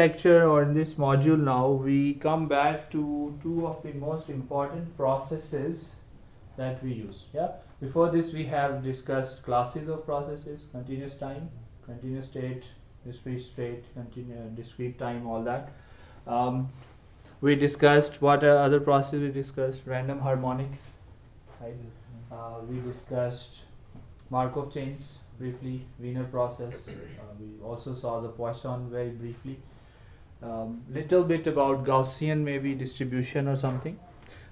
lecture or in this module now we come back to two of the most important processes that we use. Yeah, before this we have discussed classes of processes: continuous time, continuous state, discrete state, discrete time, all that. We discussed what other process we discussed: random harmonics, right? We discussed Markov chains briefly, Wiener process. We also saw the Poisson very briefly. Little bit about Gaussian maybe distribution or something,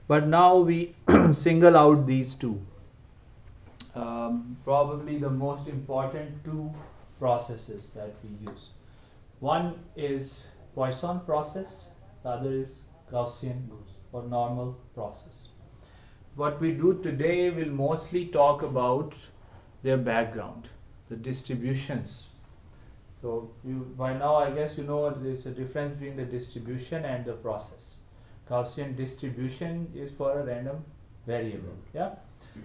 but now we single out these two. Probably the most important two processes that we use. One is Poisson process, the other is Gaussian or normal process. What we do today will mostly talk about their background, the distributions. So by now I guess you know there's a difference between the distribution and the process. Gaussian distribution is for a random variable. Yeah.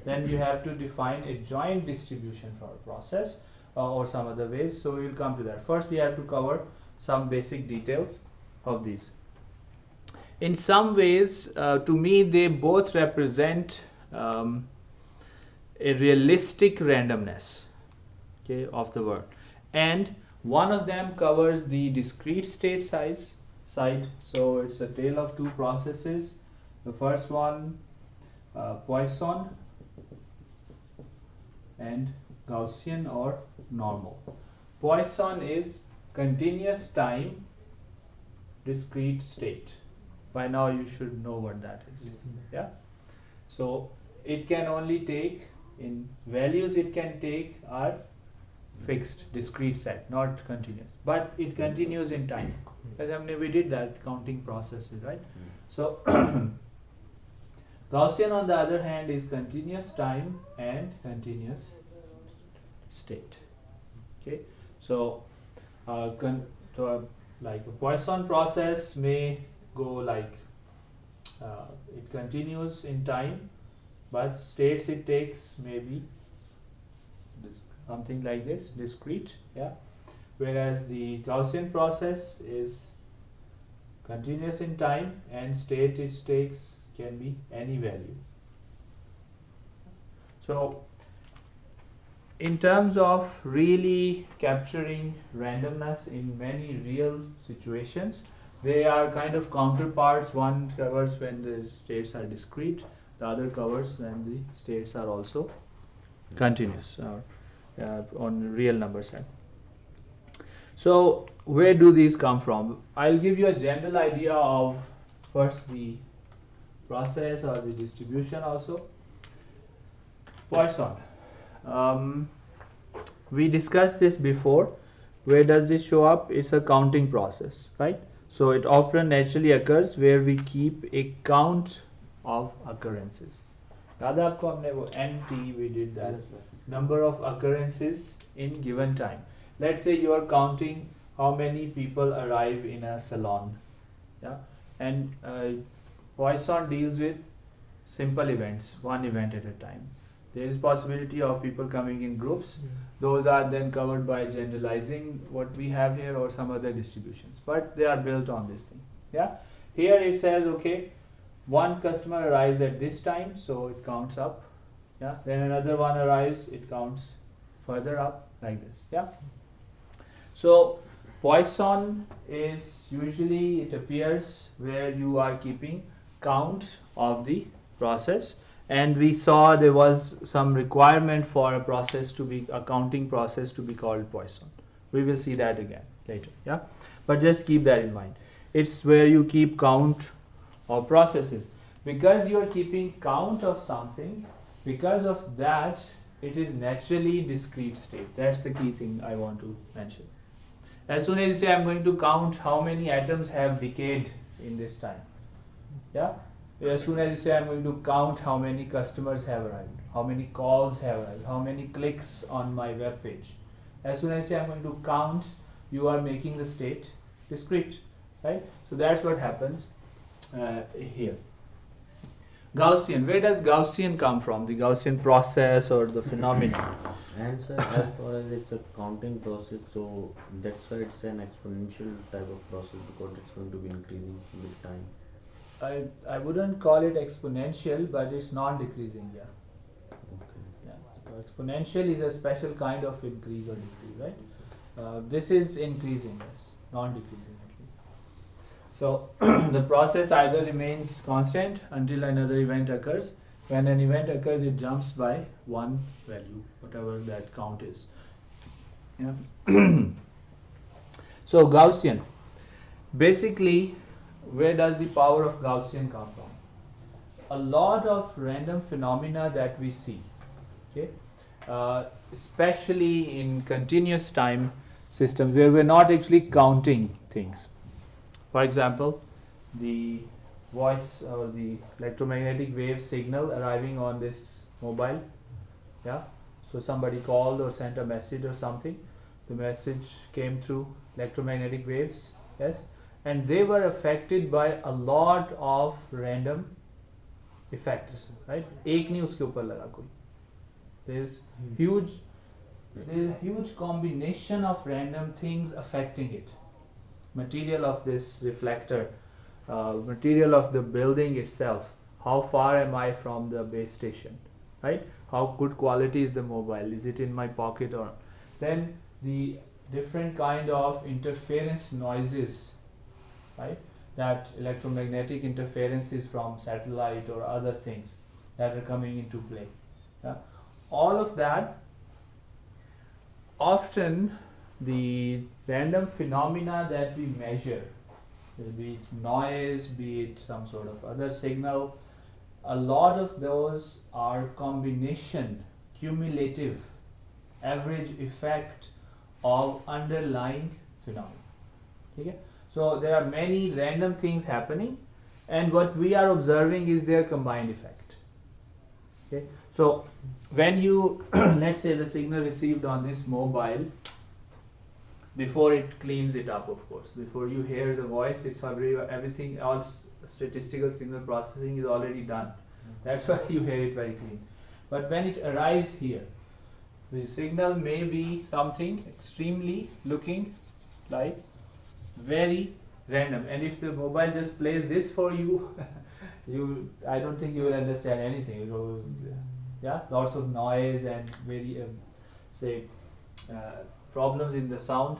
Then you have to define a joint distribution for a process or some other ways. So we will come to that. First we have to cover some basic details of these. In some ways, to me, they both represent a realistic randomness, okay, of the world, and one of them covers the discrete state side. So it's a tale of two processes. The first one, Poisson, and Gaussian or normal. Poisson is continuous time, discrete state. By now you should know what that is. Yeah. So it can only take, in values it can take are fixed, discrete set, not continuous, but it continues in time. As we did that counting processes, right? So Gaussian on the other hand is continuous time and continuous state. Okay, so like a Poisson process may go like it continues in time, but states it takes maybe something like this, discrete. Yeah, whereas the Gaussian process is continuous in time and state it takes can be any value. So in terms of really capturing randomness in many real situations, they are kind of counterparts. One covers when the states are discrete, the other covers when the states are also continuous on real number side. So where do these come from? I'll give you a general idea of first the process or the distribution also. Poisson. We discussed this before. Where does this show up? It's a counting process, right? So it often naturally occurs where we keep a count of occurrences. NT we did that. Number of occurrences in given time. Let's say you are counting how many people arrive in a salon. Yeah, and Poisson deals with simple events, one event at a time. There is possibility of people coming in groups. Those are then covered by generalizing what we have here or some other distributions, but they are built on this thing. Yeah, here it says okay, one customer arrives at this time, so it counts up. Yeah, then another one arrives, it counts further up like this. Yeah, so Poisson is usually, it appears where you are keeping count of the process, and we saw there was some requirement for a process to be, a counting process to be called Poisson. We will see that again later. Yeah, but just keep that in mind. It's where you keep count of processes. Because you are keeping count of something, because of that it is naturally discrete state. That's the key thing I want to mention. As soon as you say I'm going to count how many atoms have decayed in this time. Yeah, as soon as you say I'm going to count how many customers have arrived, how many calls have arrived, how many clicks on my web page. As soon as I say I'm going to count, you are making the state discrete, right? So that's what happens here. Gaussian, where does Gaussian come from? The Gaussian process or the phenomenon. And sir, as far as it's a counting process, so that's why it's an exponential type of process because it's going to be increasing with time. I wouldn't call it exponential, but it's non-decreasing. Yeah. Okay. Yeah. So exponential is a special kind of increase or decrease, right? This is increasing, yes, non-decreasing. So the process either remains constant until another event occurs. When an event occurs, it jumps by one value, whatever that count is. Yeah. So Gaussian. Basically, where does the power of Gaussian come from? A lot of random phenomena that we see, okay, especially in continuous time systems where we're not actually counting things. For example, the voice or the electromagnetic wave signal arriving on this mobile. Yeah. So somebody called or sent a message or something. The message came through electromagnetic waves. Yes. And they were affected by a lot of random effects. Right? एक नहीं उसके ऊपर लगा कोई. There's huge there's a huge combination of random things affecting it. Material of this reflector, material of the building itself, how far am I from the base station, right? How good quality is the mobile, is it in my pocket or then the different kind of interference noises, right? That electromagnetic interferences from satellite or other things that are coming into play. Yeah? All of that, often the random phenomena that we measure, be it noise, be it some sort of other signal, a lot of those are combination, cumulative, average effect of underlying phenomena. Okay? So there are many random things happening, and what we are observing is their combined effect. Okay? So when you let's say the signal received on this mobile, before it cleans it up, of course, before you hear the voice, it's already everything else, statistical signal processing is already done. That's why you hear it very clean. But when it arrives here, the signal may be something extremely looking like very random, and if the mobile just plays this for you, I don't think you will understand anything. It will, yeah, lots of noise and very say problems in the sound.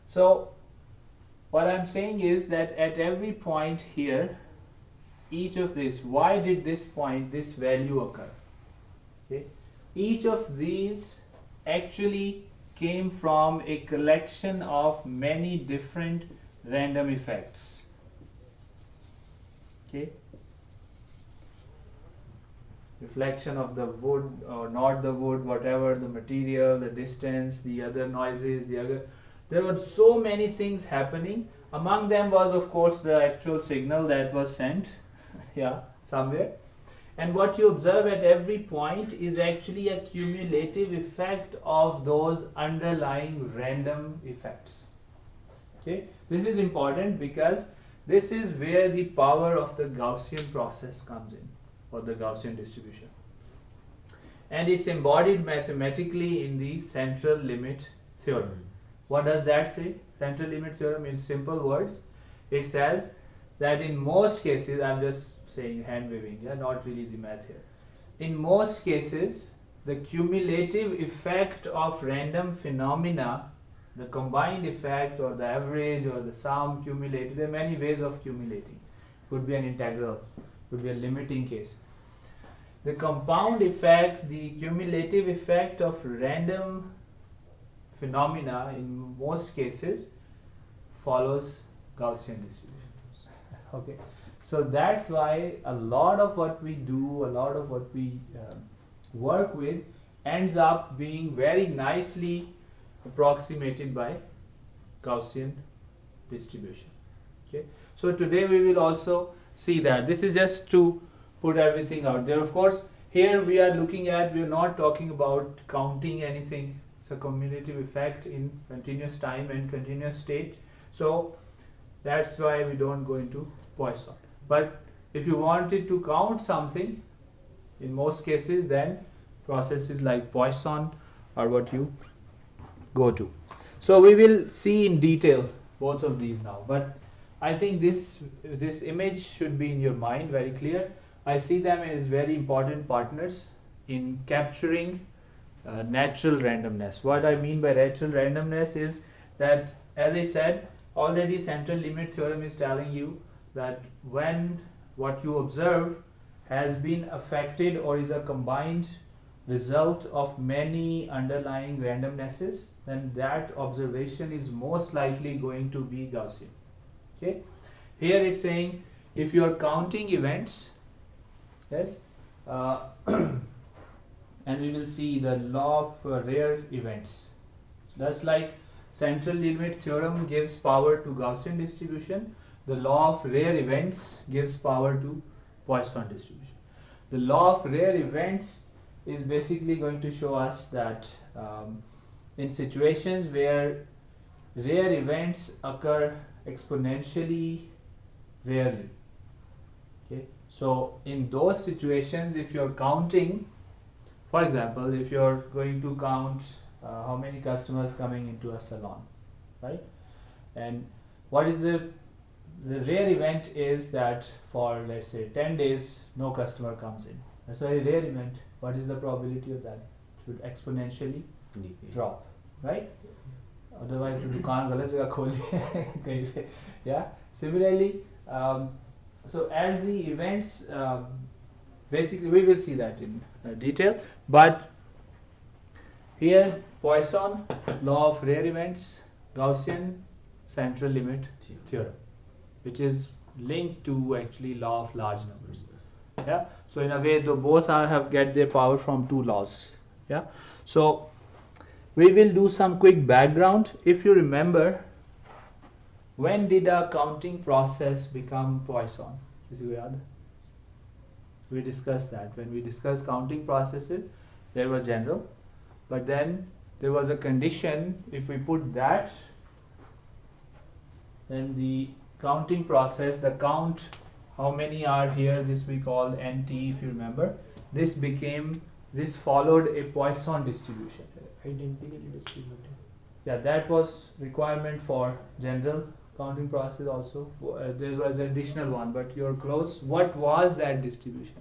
So what I'm saying is that at every point here, each of this, why did this point, this value occur? Okay, each of these actually came from a collection of many different random effects. Okay, reflection of the wood or not the wood, whatever the material, the distance, the other noises, the other, there were so many things happening. Among them was of course the actual signal that was sent yeah, somewhere. And what you observe at every point is actually a cumulative effect of those underlying random effects. Okay, this is important because this is where the power of the Gaussian process comes in, or the Gaussian distribution. And it's embodied mathematically in the central limit theorem. What does that say? Central limit theorem, in simple words, it says that in most cases, I'm just saying hand waving, yeah, not really the math here. In most cases, the cumulative effect of random phenomena, the combined effect or the average or the sum cumulative, there are many ways of accumulating. Could be an integral, could be a limiting case. The compound effect, the cumulative effect of random phenomena in most cases follows Gaussian distribution. Okay, so that's why a lot of what we do, a lot of what we work with ends up being very nicely approximated by Gaussian distribution. Okay, so today we will also see that. This is just to put everything out there. Of course, here we are looking at, we are not talking about counting anything. It's a cumulative effect in continuous time and continuous state. So that's why we don't go into Poisson. But if you wanted to count something, in most cases, then processes like Poisson are what you go to. So we will see in detail both of these now, but I think this image should be in your mind very clear. I see them as very important partners in capturing natural randomness. What I mean by natural randomness is that, as I said already, central limit theorem is telling you that when what you observe has been affected or is a combined result of many underlying randomnesses, then that observation is most likely going to be Gaussian. Okay, here it's saying if you are counting events, yes, and we will see the law of rare events. Just like central limit theorem gives power to Gaussian distribution, the law of rare events gives power to Poisson distribution. The law of rare events is basically going to show us that in situations where rare events occur exponentially rarely, okay, so in those situations, if you're counting, for example, if you're going to count how many customers coming into a salon, right, and what is the rare event is that for, let's say, 10 days no customer comes in. That's a very rare event. What is the probability of that? It should exponentially drop, right? Otherwise the दुकान गलत जगह खोली है कहीं पे. Yeah, similarly, so as the events, basically we will see that in detail, but here Poisson, law of rare events, Gaussian, central limit theorem, which is linked to actually law of large numbers. Yeah, so in a way the both have get their power from two laws. Yeah, so we will do some quick background. If you remember, when did our counting process become Poisson? We discussed that. When we discussed counting processes, they were general, but then there was a condition. If we put that, then the counting process, the count, how many are here, this we call NT, if you remember, this followed a Poisson distribution. Identically distributed. Yeah, that was requirement for general counting process also. There was an additional one, but you're close. What was that distribution?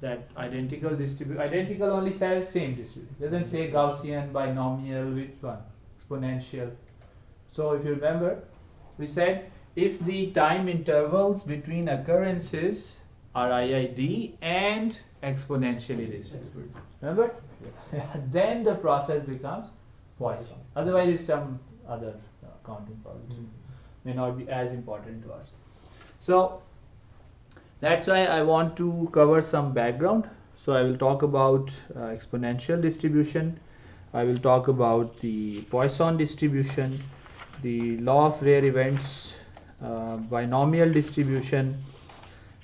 That identical distribution. Identical only says same distribution. Doesn't say Gaussian, binomial, which one? Exponential. So if you remember, we said if the time intervals between occurrences are IID and exponentially distributed, remember? Then the process becomes Poisson. Otherwise, it's some other counting problem. May not be as important to us. So that's why I want to cover some background. So I will talk about exponential distribution. I will talk about the Poisson distribution, the law of rare events, binomial distribution,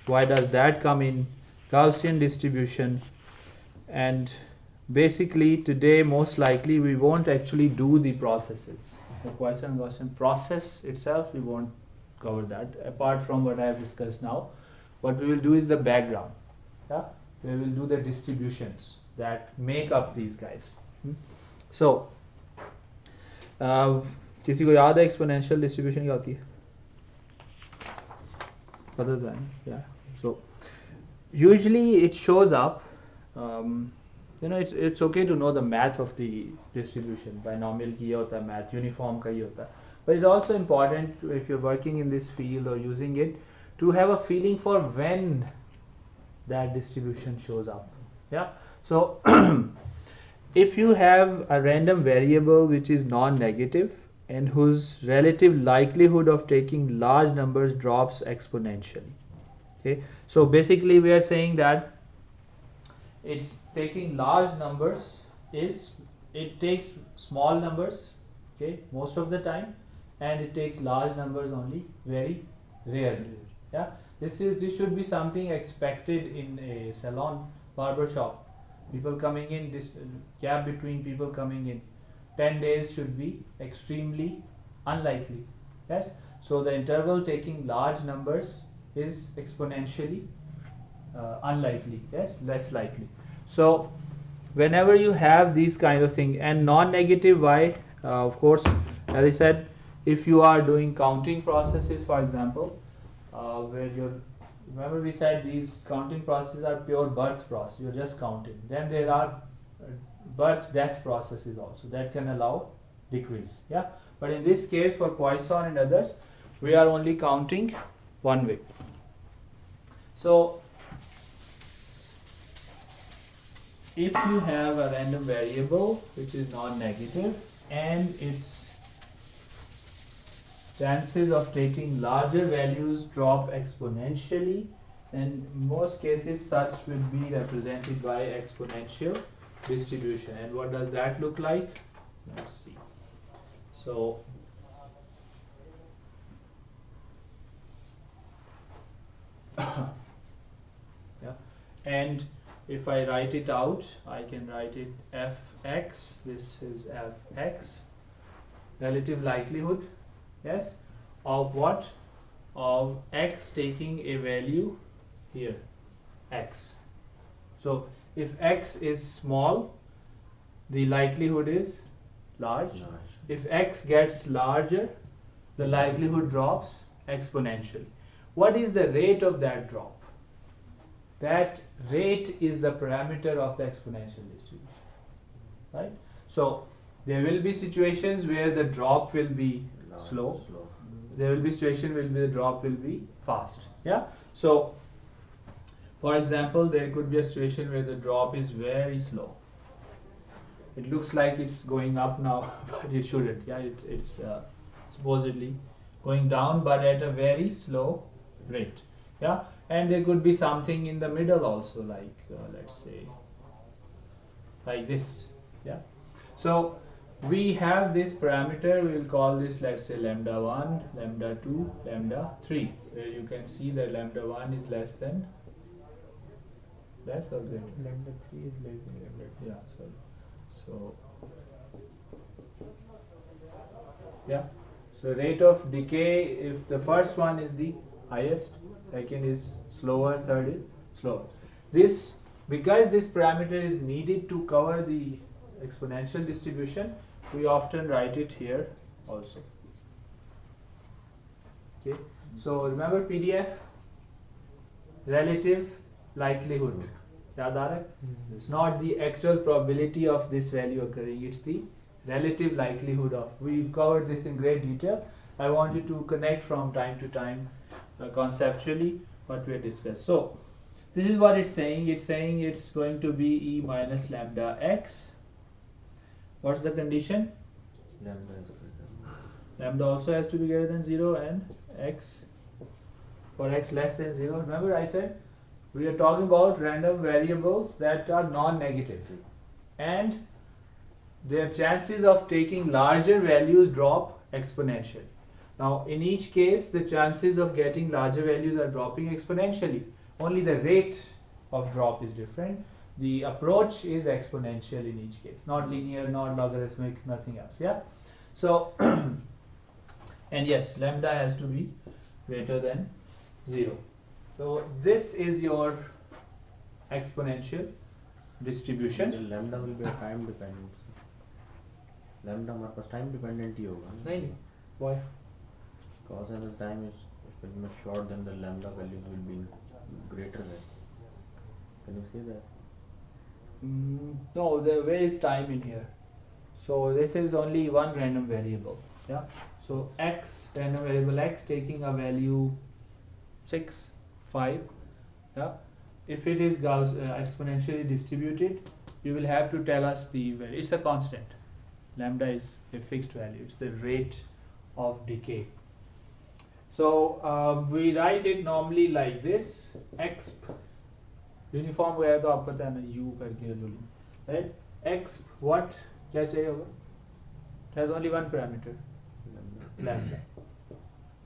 why does that come in, Gaussian distribution, and basically today most likely we won't actually do the processes. The Poisson Gaussian process itself, we won't cover that apart from what I have discussed now. What we will do is the background. Yeah? We will do the distributions that make up these guys. So किसी को याद है exponential distribution क्या होती है? पता तो है ना? Yeah. So usually it shows up. It's okay to know the math of the distribution. Binomial की ये होता है math, uniform का ये होता है. But it's also important if you're working in this field or using it to have a feeling for when that distribution shows up. Yeah. So if you have a random variable which is non-negative and whose relative likelihood of taking large numbers drops exponentially. Okay. So basically we are saying that it's taking large numbers it takes small numbers, okay, most of the time, and it takes large numbers only very rarely. Yeah, this should be something expected in a salon, barber shop. People coming in, this gap between people coming in 10 days should be extremely unlikely. Yes, so the interval taking large numbers is exponentially unlikely. Yes, less likely. So whenever you have these kind of thing, and non-negative, why? Of course, as I said, if you are doing counting processes, for example, where you're, remember we said these counting processes are pure birth process, you're just counting. Then there are birth death processes also that can allow decrease. Yeah, but in this case for Poisson and others, we are only counting one way. So if you have a random variable which is non-negative and its chances of taking larger values drop exponentially, then in most cases such will be represented by exponential distribution. And what does that look like? Let's see. So yeah, and if I write it out, I can write it fx, this is fx, relative likelihood, yes, of what? Of x taking a value here, x. So if x is small, the likelihood is large. If x gets larger, the likelihood drops exponentially. What is the rate of that drop? That rate is the parameter of the exponential distribution, right? So there will be situations where the drop will be slow. There will be situations where the drop will be fast. Yeah. So for example, there could be a situation where the drop is very slow. It looks like it's going up now, but it shouldn't. Yeah, it's supposedly going down, but at a very slow rate. Yeah, and there could be something in the middle also, like let's say like this. Yeah. So we have this parameter. We will call this, let's say, lambda 1, lambda 2, lambda 3, where you can see that lambda 1 is less or greater. Lambda 3 is less than lambda 2. Yeah, sorry. So yeah, so rate of decay, if the first one is the highest, second is slower, third is slower. This, because this parameter is needed to cover the exponential distribution, we often write it here also. Okay, so remember PDF, relative likelihood. याद आ रहा है? It's not the actual probability of this value occurring, it's the relative likelihood of. We've covered this in great detail. I want you to connect from time to time conceptually what we discussed. So this is what it's saying. It's saying it's going to be e minus lambda x. What's the condition? Lambda also has to be greater than 0, and x, for x less than 0. Remember I said we are talking about random variables that are non-negative, and their chances of taking larger values drop exponentially. Now in each case the chances of getting larger values are dropping exponentially, only the rate of drop is different. The approach is exponential in each case, not linear, not logarithmic, nothing else. Yeah. So and yes, lambda has to be greater than 0. So this is your exponential distribution. The lambda will be a time dependent. Lambda हमारे पास time dependent ही होगा ना? नहीं, why? Because as the time is very much short, then the lambda values will be greater than. Can you see that? No, there is time in here. So this is only one random variable. Yeah. So x, random variable x, taking a value 6, 5. Yeah. If it is exponentially distributed, you will have to tell us the value. It's a constant. Lambda is a fixed value. It's the rate of decay. So we write it normally like this: x uniform गया तो आप पता है ना, u करके right? X what क्या चाहिए होगा? It has only one parameter, lambda.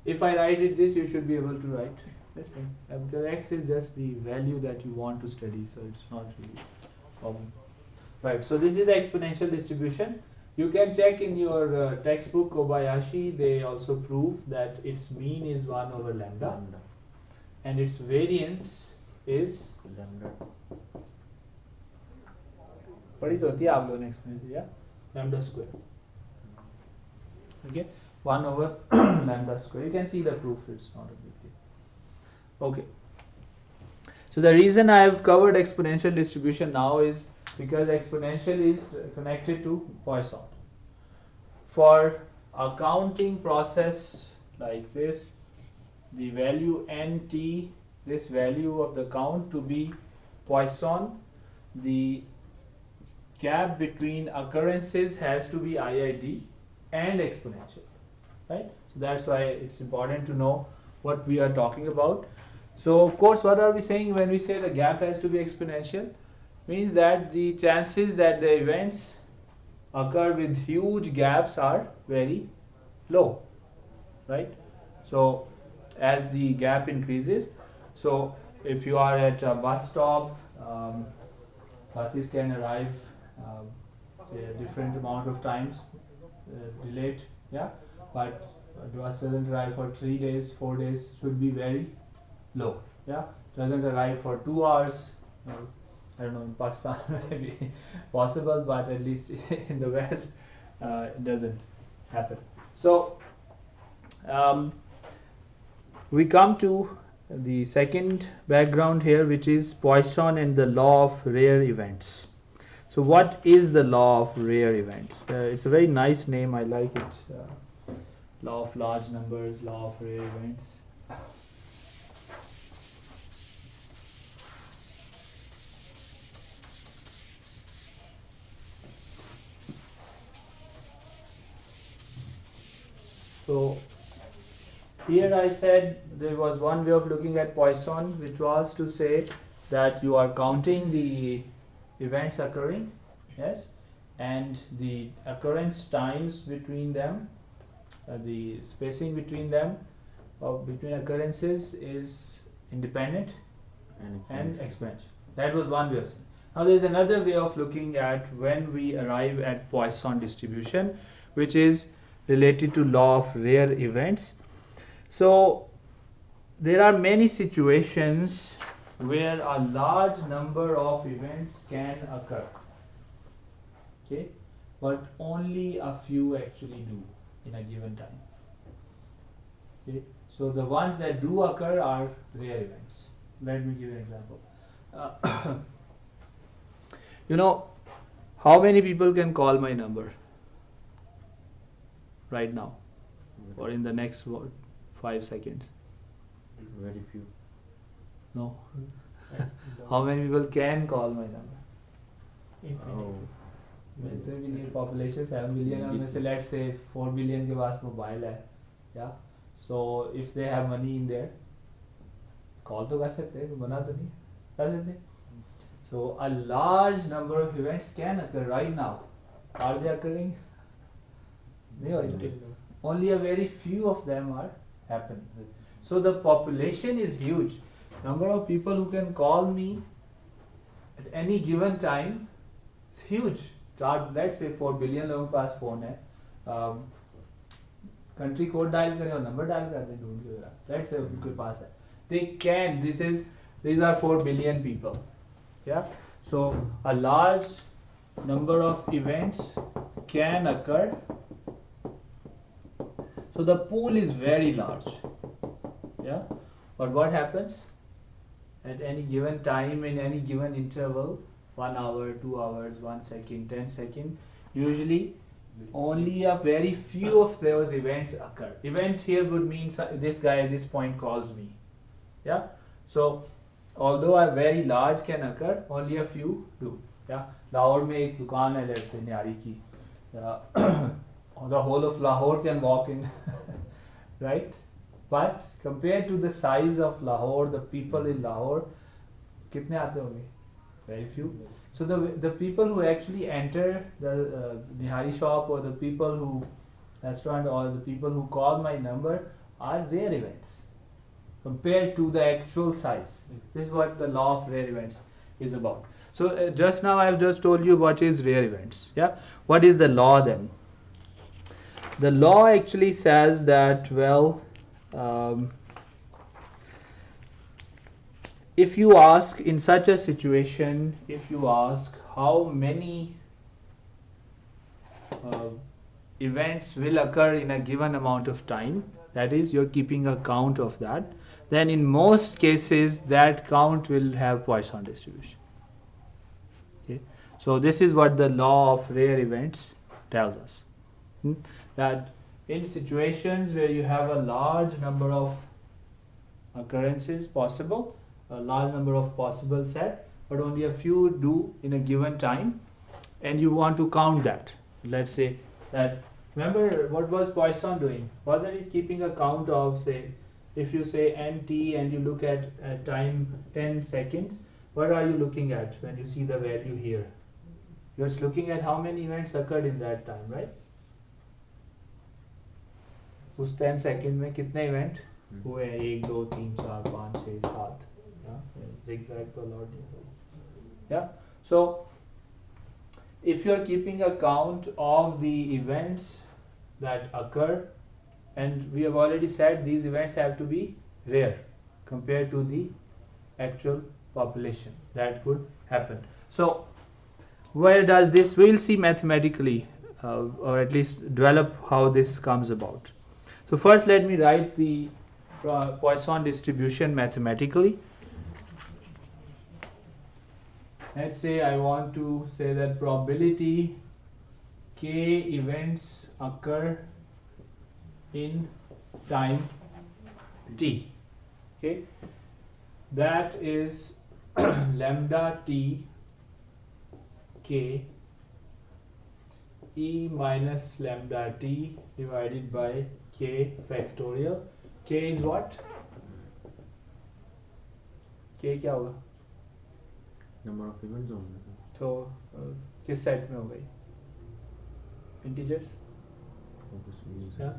If I write it this, you should be able to write this thing, because x is just the value that you want to study, so it's not really a problem. Right, so this is the exponential distribution. You can check in your textbook, Kobayashi, they also prove that its mean is 1 over lambda, and its variance is Lambda. पढ़ी तो होती है आप लोगों ने experiment या lambda square. Okay, 1 over lambda square. You can see the proof, it's not a big deal. Okay, so the reason I have covered exponential distribution now is because exponential is connected to Poisson. For a counting process like this, the value nt, this value of the count to be Poisson, the gap between occurrences has to be IID and exponential, right? So that's why it's important to know what we are talking about. So of course, what are we saying when we say the gap has to be exponential? Means that the chances that the events occur with huge gaps are very low, right? So as the gap increases, so if you are at a bus stop, buses can arrive say a different amount of times delayed, yeah, but the bus doesn't arrive for 3 days, 4 days, should be very low, yeah. Doesn't arrive for 2 hours, I don't know, in Pakistan maybe possible, but at least in the West it doesn't happen. So we come to the second background here, which is Poisson and the law of rare events. So what is the law of rare events? It's a very nice name, I like it. Law of large numbers, law of rare events. So here I said there was one way of looking at Poisson, which was to say that you are counting the events occurring, yes, and the occurrence times between them, the spacing between them, between occurrences is independent and exponential. That was one way of saying. Now there is another way of looking at when we arrive at Poisson distribution, which is related to law of rare events. So there are many situations where a large number of events can occur, okay, but only a few actually do in a given time, okay. So the ones that do occur are rare events. Let me give you an example. You know, how many people can call my number right now or in the next 5 seconds? Very few. No. How many people can call my number? Oh, इतने भी नहीं, population 7 billion है, उनमें से let's say 4 billion के पास mobile है, yeah. So if they have money in there, call तो कर सकते हैं, मना तो नहीं कर सकते. So a large number of events can occur right now. Are they occurring? नहीं हो सकते. Only a very few of them are happening. So the population is huge. Number of people who can call me at any given time is huge. Let's say 4 billion लोगों के पास phone है. Country code dial करें और number dial कर दें ढूंढ के. Let's say उनके पास है. They can. These are 4 billion people. Yeah. So a large number of events can occur. So the pool is very large, yeah. But what happens at any given time in any given interval, 1 hour, 2 hours, 1 second, 10 seconds, usually only a very few of those events occur. Event here would mean this guy at this point calls me, yeah. So although a very large can occur, only a few do, yeah. Lahore में एक दुकान है, let's say न्यारी की, the whole of Lahore can walk in, right? But compared to the size of Lahore, the people in Lahore, कितने आते होंगे? Very few. So the people who actually enter the Nihari shop, or the people who restaurant, or the people who call my number are rare events compared to the actual size. This is what the law of rare events is about. So just now I have just told you what is rare events. Yeah. What is the law then? The law actually says that, well, if you ask in such a situation, if you ask how many events will occur in a given amount of time, that is you're keeping a count of that, then in most cases that count will have Poisson distribution. Okay, so this is what the law of rare events tells us. That in situations where you have a large number of occurrences possible, a large number of possible set, but only a few do in a given time, and you want to count that. Let's say that, remember what was Poisson doing? Wasn't it keeping a count of, say, if you say nt and you look at time 10 seconds, what are you looking at when you see the value here? You're just looking at how many events occurred in that time, right? उस 10 second में कितने event हुए हैं? 1 2 3 4 5 6 7. Zigzag तो allowed नहीं होगा. Yeah. So if you're keeping a count of the events that occur, and we have already said these events have to be rare compared to the actual population that could happen. So where does this, we'll see mathematically, or at least develop how this comes about. So first let me write the Poisson distribution mathematically. Let's say I want to say that probability k events occur in time t. Okay, that is lambda t k e minus lambda t divided by k factorial. K is what? K क्या होगा? Number of events होंगे. तो किस set में हो गई? Integers? Yeah?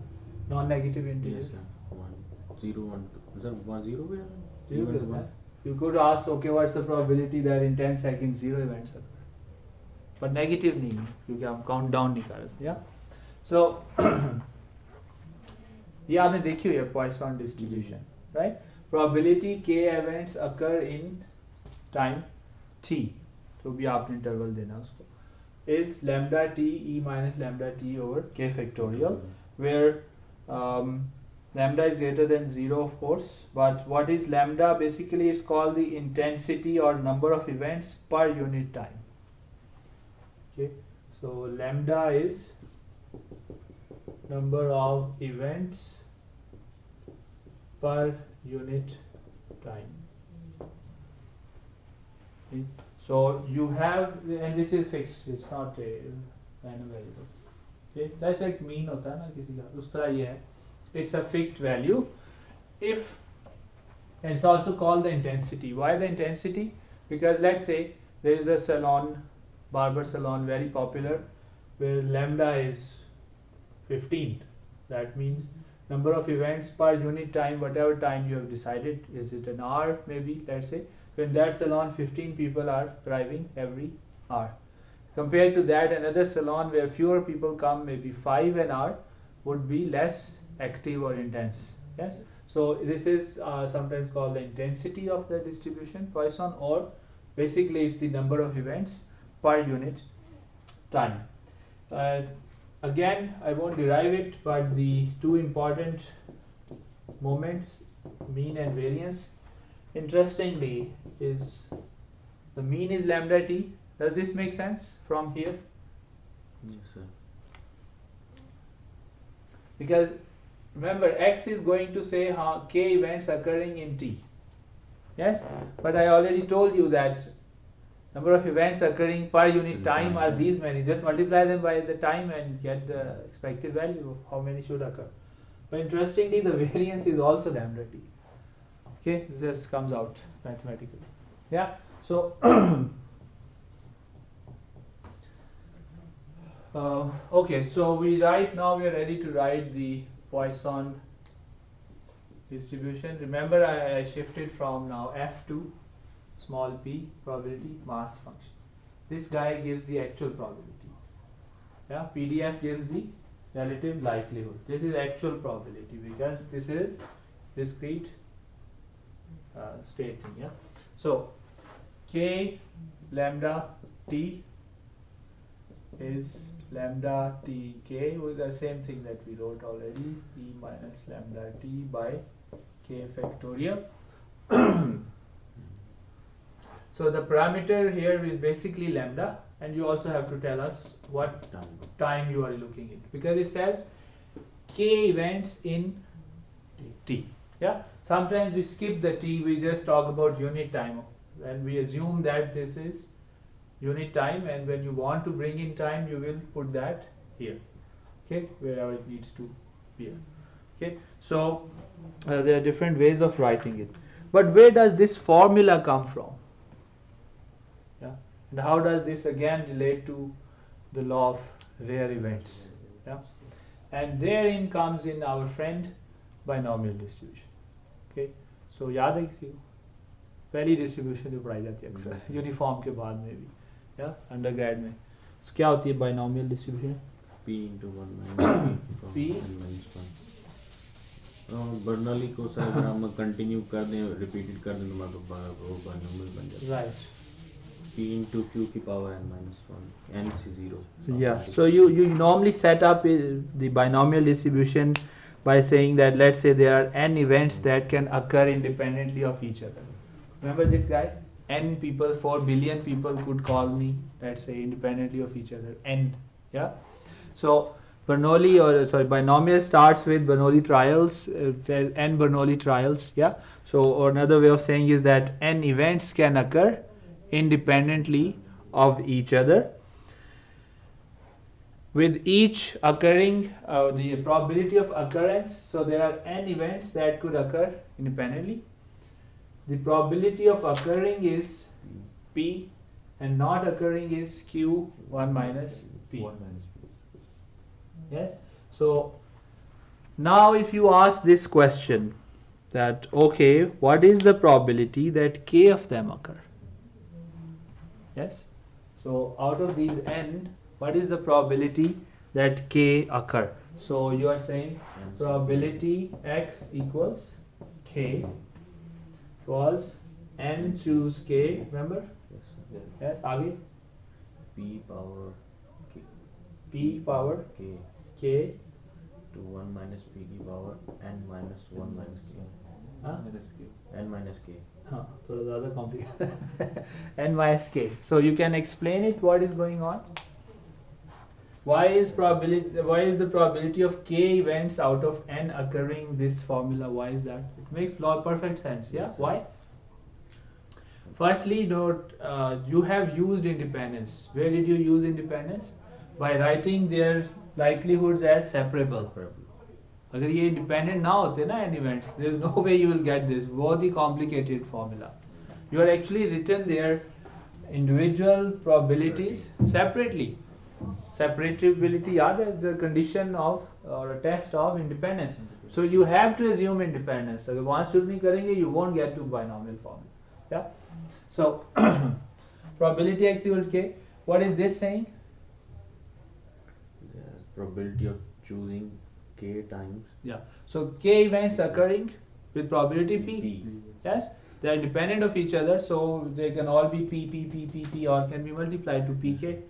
Non-negative integers? Yes, sir. 1 0 1 2. Sir, 1 0 भी है? Zero Event is one. that. You could ask, okay, what's the probability that in 10 seconds 0 events occur? But negative नहीं है, क्योंकि हम count down नहीं कर रहे. Yeah? So ये आपने देखी हुई है Poisson distribution, right? Probability k events occur in time t, तो भी आपने interval देना उसको, is lambda t e minus lambda t over k factorial, where lambda is greater than 0, of course, but what is lambda? Basically it's called the intensity or number of events per unit time. Okay, so lambda is number of events per unit time. Okay. So you have, and this is fixed, it's not a random variable. Okay, that's like mean होता है ना किसी का, उस तरह ये है, it's a fixed value. If, and it's also called the intensity. Why the intensity? Because let's say there is a salon, barber salon, very popular, where lambda is 15. That means number of events per unit time, whatever time you have decided. Is it an hour maybe, let's say. So in that salon 15 people are arriving every hour. Compared to that, another salon where fewer people come, maybe 5 an hour, would be less active or intense. Yes. So this is sometimes called the intensity of the distribution Poisson, or basically it's the number of events per unit time. Again, I won't derive it, but the two important moments, mean and variance, interestingly, is the mean is lambda t. Does this make sense from here? Yes, sir. Because remember, x is going to say how k events occurring in t. Yes, but I already told you that number of events occurring per unit time are these many. Just multiply them by the time and get the expected value of how many should occur. But interestingly, the variance is also lambda t. Okay, this just comes out mathematically. Yeah, so okay, so we are ready to write the Poisson distribution. Remember, I shifted from now f to small p, probability mass function. This guy gives the actual probability. Yeah, PDF gives the relative likelihood. This is actual probability because this is discrete stating. Yeah, so k lambda t is lambda t k with the same thing that we wrote already, e minus lambda t by k factorial. So the parameter here is basically lambda, and you also have to tell us what time you are looking at, because it says k events in t. Yeah, sometimes we skip the t, we just talk about unit time, and we assume that this is unit time, and when you want to bring in time you will put that here, okay, wherever it needs to be. Okay, so there are different ways of writing it, but where does this formula come from? Yeah, and how does this again relate to the law of rare events? Yeah, and therein comes in our friend binomial distribution. Okay, so याद है किसी को पहली distribution जो पढ़ाई जाती है अक्सर यूनिफॉर्म के बाद में भी, या अंडरग्रेड में, so क्या होती है binomial distribution? p into 1 minus p P? n minus 1 Bernoulli को सर अगर हम कंटिन्यू कर दें, रिपीटेड कर दें, तो मतलब वो बाइनोमियल बन जाता है. Right. p into q की power n minus 1, n is 0. Yeah, so you normally set up the binomial distribution by saying that, let's say there are n events that can occur independently of each other. Remember this guy? N people, 4 billion people could call me, let's say, independently of each other. N, yeah. So binomial starts with Bernoulli trials, n Bernoulli trials, yeah. So or another way of saying is that n events can occur independently of each other, with each occurring the probability of occurrence. So there are n events that could occur independently. The probability of occurring is p, and not occurring is q 1 minus p. Yes. So now if you ask this question that, okay, what is the probability that k of them occur? Yes. So out of these n, what is the probability that k occur? So you are saying probability x equals k was n choose k, remember? Yes, sir. Yes, आगे p power k, p power k k, to 1 minus p की power n minus 1 minus k, हाँ n minus k. हाँ थोड़ा ज़्यादा complicated n minus k. So you can explain it, what is going on? Why is the probability of k events out of n occurring this formula? Why is that? It makes perfect sense. Yeah. Yes, sir. Why? Firstly, note you have used independence. Where did you use independence? By writing their likelihoods as separable. अगर ये independent ना होते ना n events, there is no way you will get this. बहुत ही complicated formula. You are actually written their individual probabilities separately. Separability, yeah, is the condition of or a test of independence. So you have to assume independence. अगर वहाँ शुरू नहीं करेंगे, you won't get to binomial formula. Yeah. So probability x equals k. What is this saying? The probability of choosing k times Yeah. So k events occurring with probability p. p. Yes. They are independent of each other, so they can all be p, or can be multiplied to pk.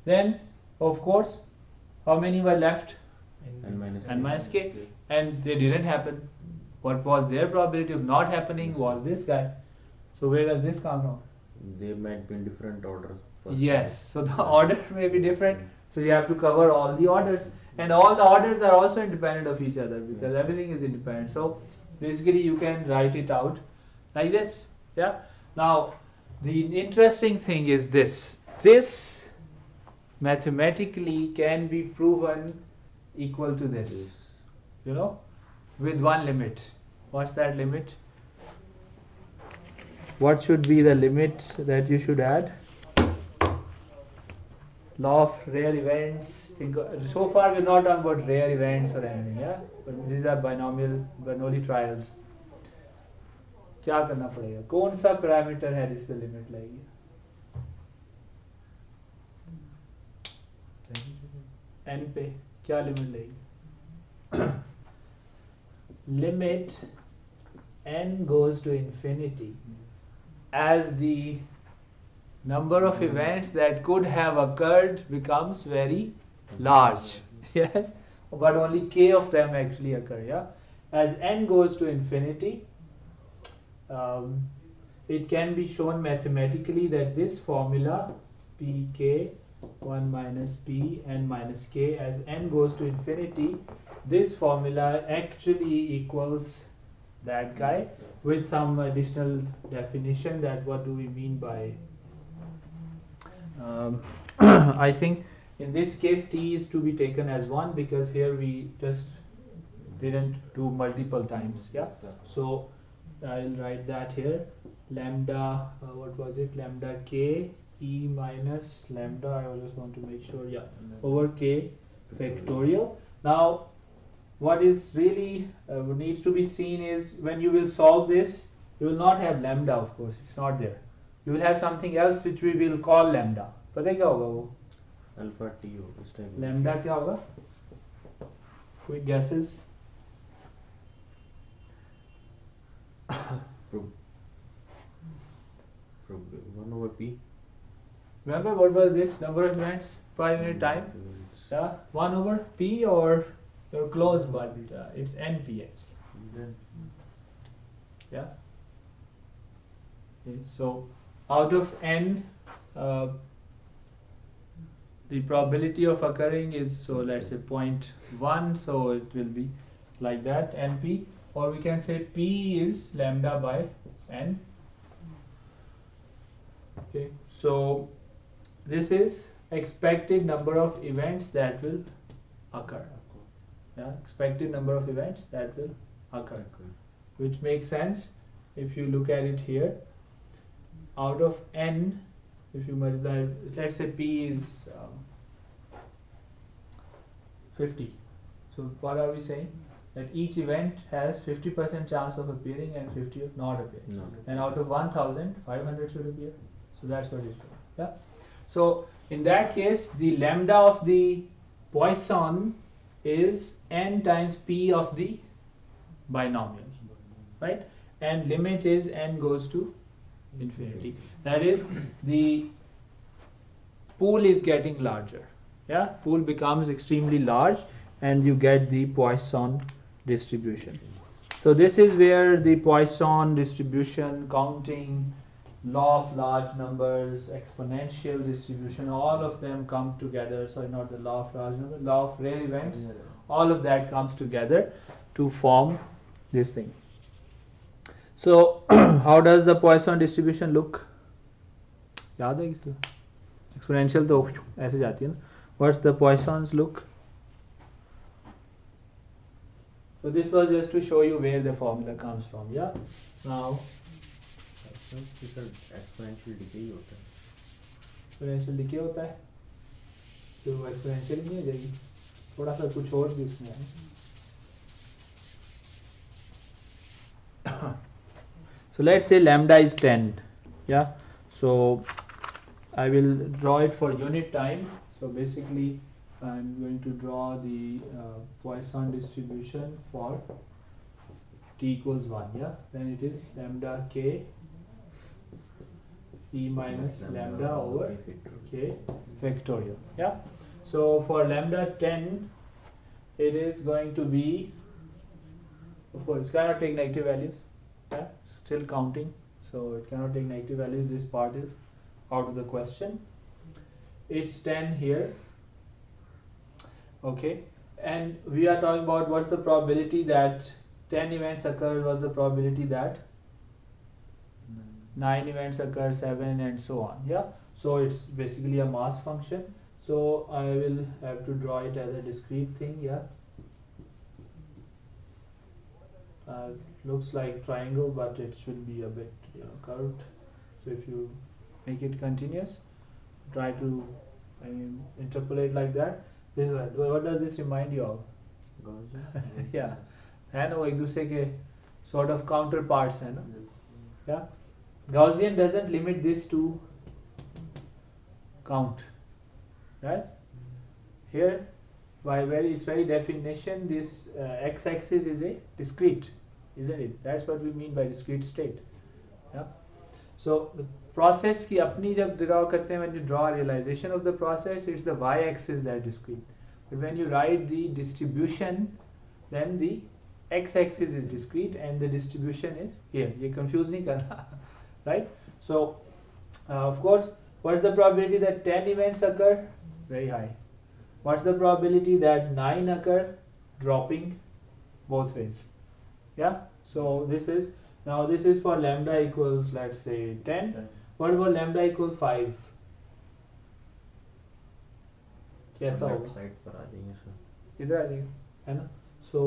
Then, of course, how many were left? n minus N minus k, and they didn't happen. What was their probability of not happening was this guy. So where does this come from? They might be in different orders. First. Yes, so the order may be different, so you have to cover all the orders, and all the orders are also independent of each other, because everything is independent. So basically you can write it out like this. Yeah. Now the interesting thing is this mathematically can be proven equal to this, you know, with one limit. What's that limit? What should be the limit that you should add? Law of rare events. So far we're not talking about rare events or anything, yeah, but these are binomial Bernoulli trials. क्या करना पड़ेगा? कौन सा parameter है जिस पे limit लगेगी? n पे क्या लिमिट लगेगी? Limit n goes to infinity as the number of events that could have occurred becomes very large. Yes, but only k of them actually occur. Yeah, as n goes to infinity, um, it can be shown mathematically that this formula pk 1 minus p n minus k, as n goes to infinity, this formula actually equals that guy, with some additional definition that what do we mean by I think in this case t is to be taken as 1 because here we just didn't do multiple times. Yeah, so I'll write that here, lambda what was it, lambda k e minus lambda, I just want to make sure, yeah, over k factorial. Now what is really needs to be seen is when you will solve this, you will not have lambda, of course it's not there, you will have something else which we will call lambda. पता है क्या होगा वो? Alpha T होगा इस type lambda क्या होगा? कोई guesses? One over p. Remember what was this number of events per unit time? Yeah, 1 over p, or you're close, but it's np actually. Yeah. Okay, so out of n, the probability of occurring is, so let's say 0.1, so it will be like that, np, or we can say p is lambda by n. Okay, so this is expected number of events that will occur. Yeah, expected number of events that will occur, which makes sense if you look at it here. Out of n, if you multiply, let's say p is 50. So what are we saying? That each event has 50% chance of appearing and 50 of not appearing. No. And out of 1000, 500 should appear. So that's what it's doing. Yeah. So in that case, the lambda of the Poisson is n times p of the binomial, right? And limit is n goes to infinity. That is, the pool is getting larger. Yeah, pool becomes extremely large and you get the Poisson distribution. So this is where the Poisson distribution, counting, law of large numbers, exponential distribution, all of them come together. Sorry, not the law of large numbers, law of rare events, all of that comes together to form this thing. So how does the Poisson distribution look? याद है किसी को? Exponential तो ऐसे जाती है ना. What's the Poisson's look? So this was just to show you where the formula comes from. Yeah. Now exponential decay ही होता है. exponential decay होता है, तो वो exponential ही नहीं हो जाएगी, थोड़ा सा कुछ और भी उसमें है. So let's say lambda is 10. Yeah. So I will draw it for unit time. So basically I'm going to draw the Poisson distribution for t equals 1. Yeah. Then it is lambda k e minus lambda over k factorial. Yeah. So for lambda 10, it is going to be, of course, it cannot take negative values. Yeah. Still counting, so it cannot take negative values. This part is out of the question. It's 10 here. Okay, and we are talking about what's the probability that 10 events occur, what's the probability that 9 events occur, 7, and so on. Yeah, so it's basically a mass function. So I will have to draw it as a discrete thing. Yeah, looks like triangle, but it should be a bit curved. So if you make it continuous, try to interpolate like that. This is what does this remind you of? Gaussian. Yeah, है ना, वो एक दूसरे के sort of counterparts है ना. Yeah, Gaussian doesn't limit this to count, right? Here, by its very definition, this x-axis is a discrete, isn't it? That's what we mean by discrete state. Yeah. So process की अपनी जब draw करते हैं, when you draw realization of the process, it's the y-axis that is discrete. But when you write the distribution, then the x-axis is discrete and the distribution is here. ये confuse नहीं करना, right? So of course, what's the probability that 10 events occur? Very high. What's the probability that 9 occur? Dropping both ways. Yeah. So this is, now this is for lambda equals, let's say 10. What about lambda equals 5? कैसा होगा? Side पर आ जाएंगे sir. इधर आ जाएगा, है ना? So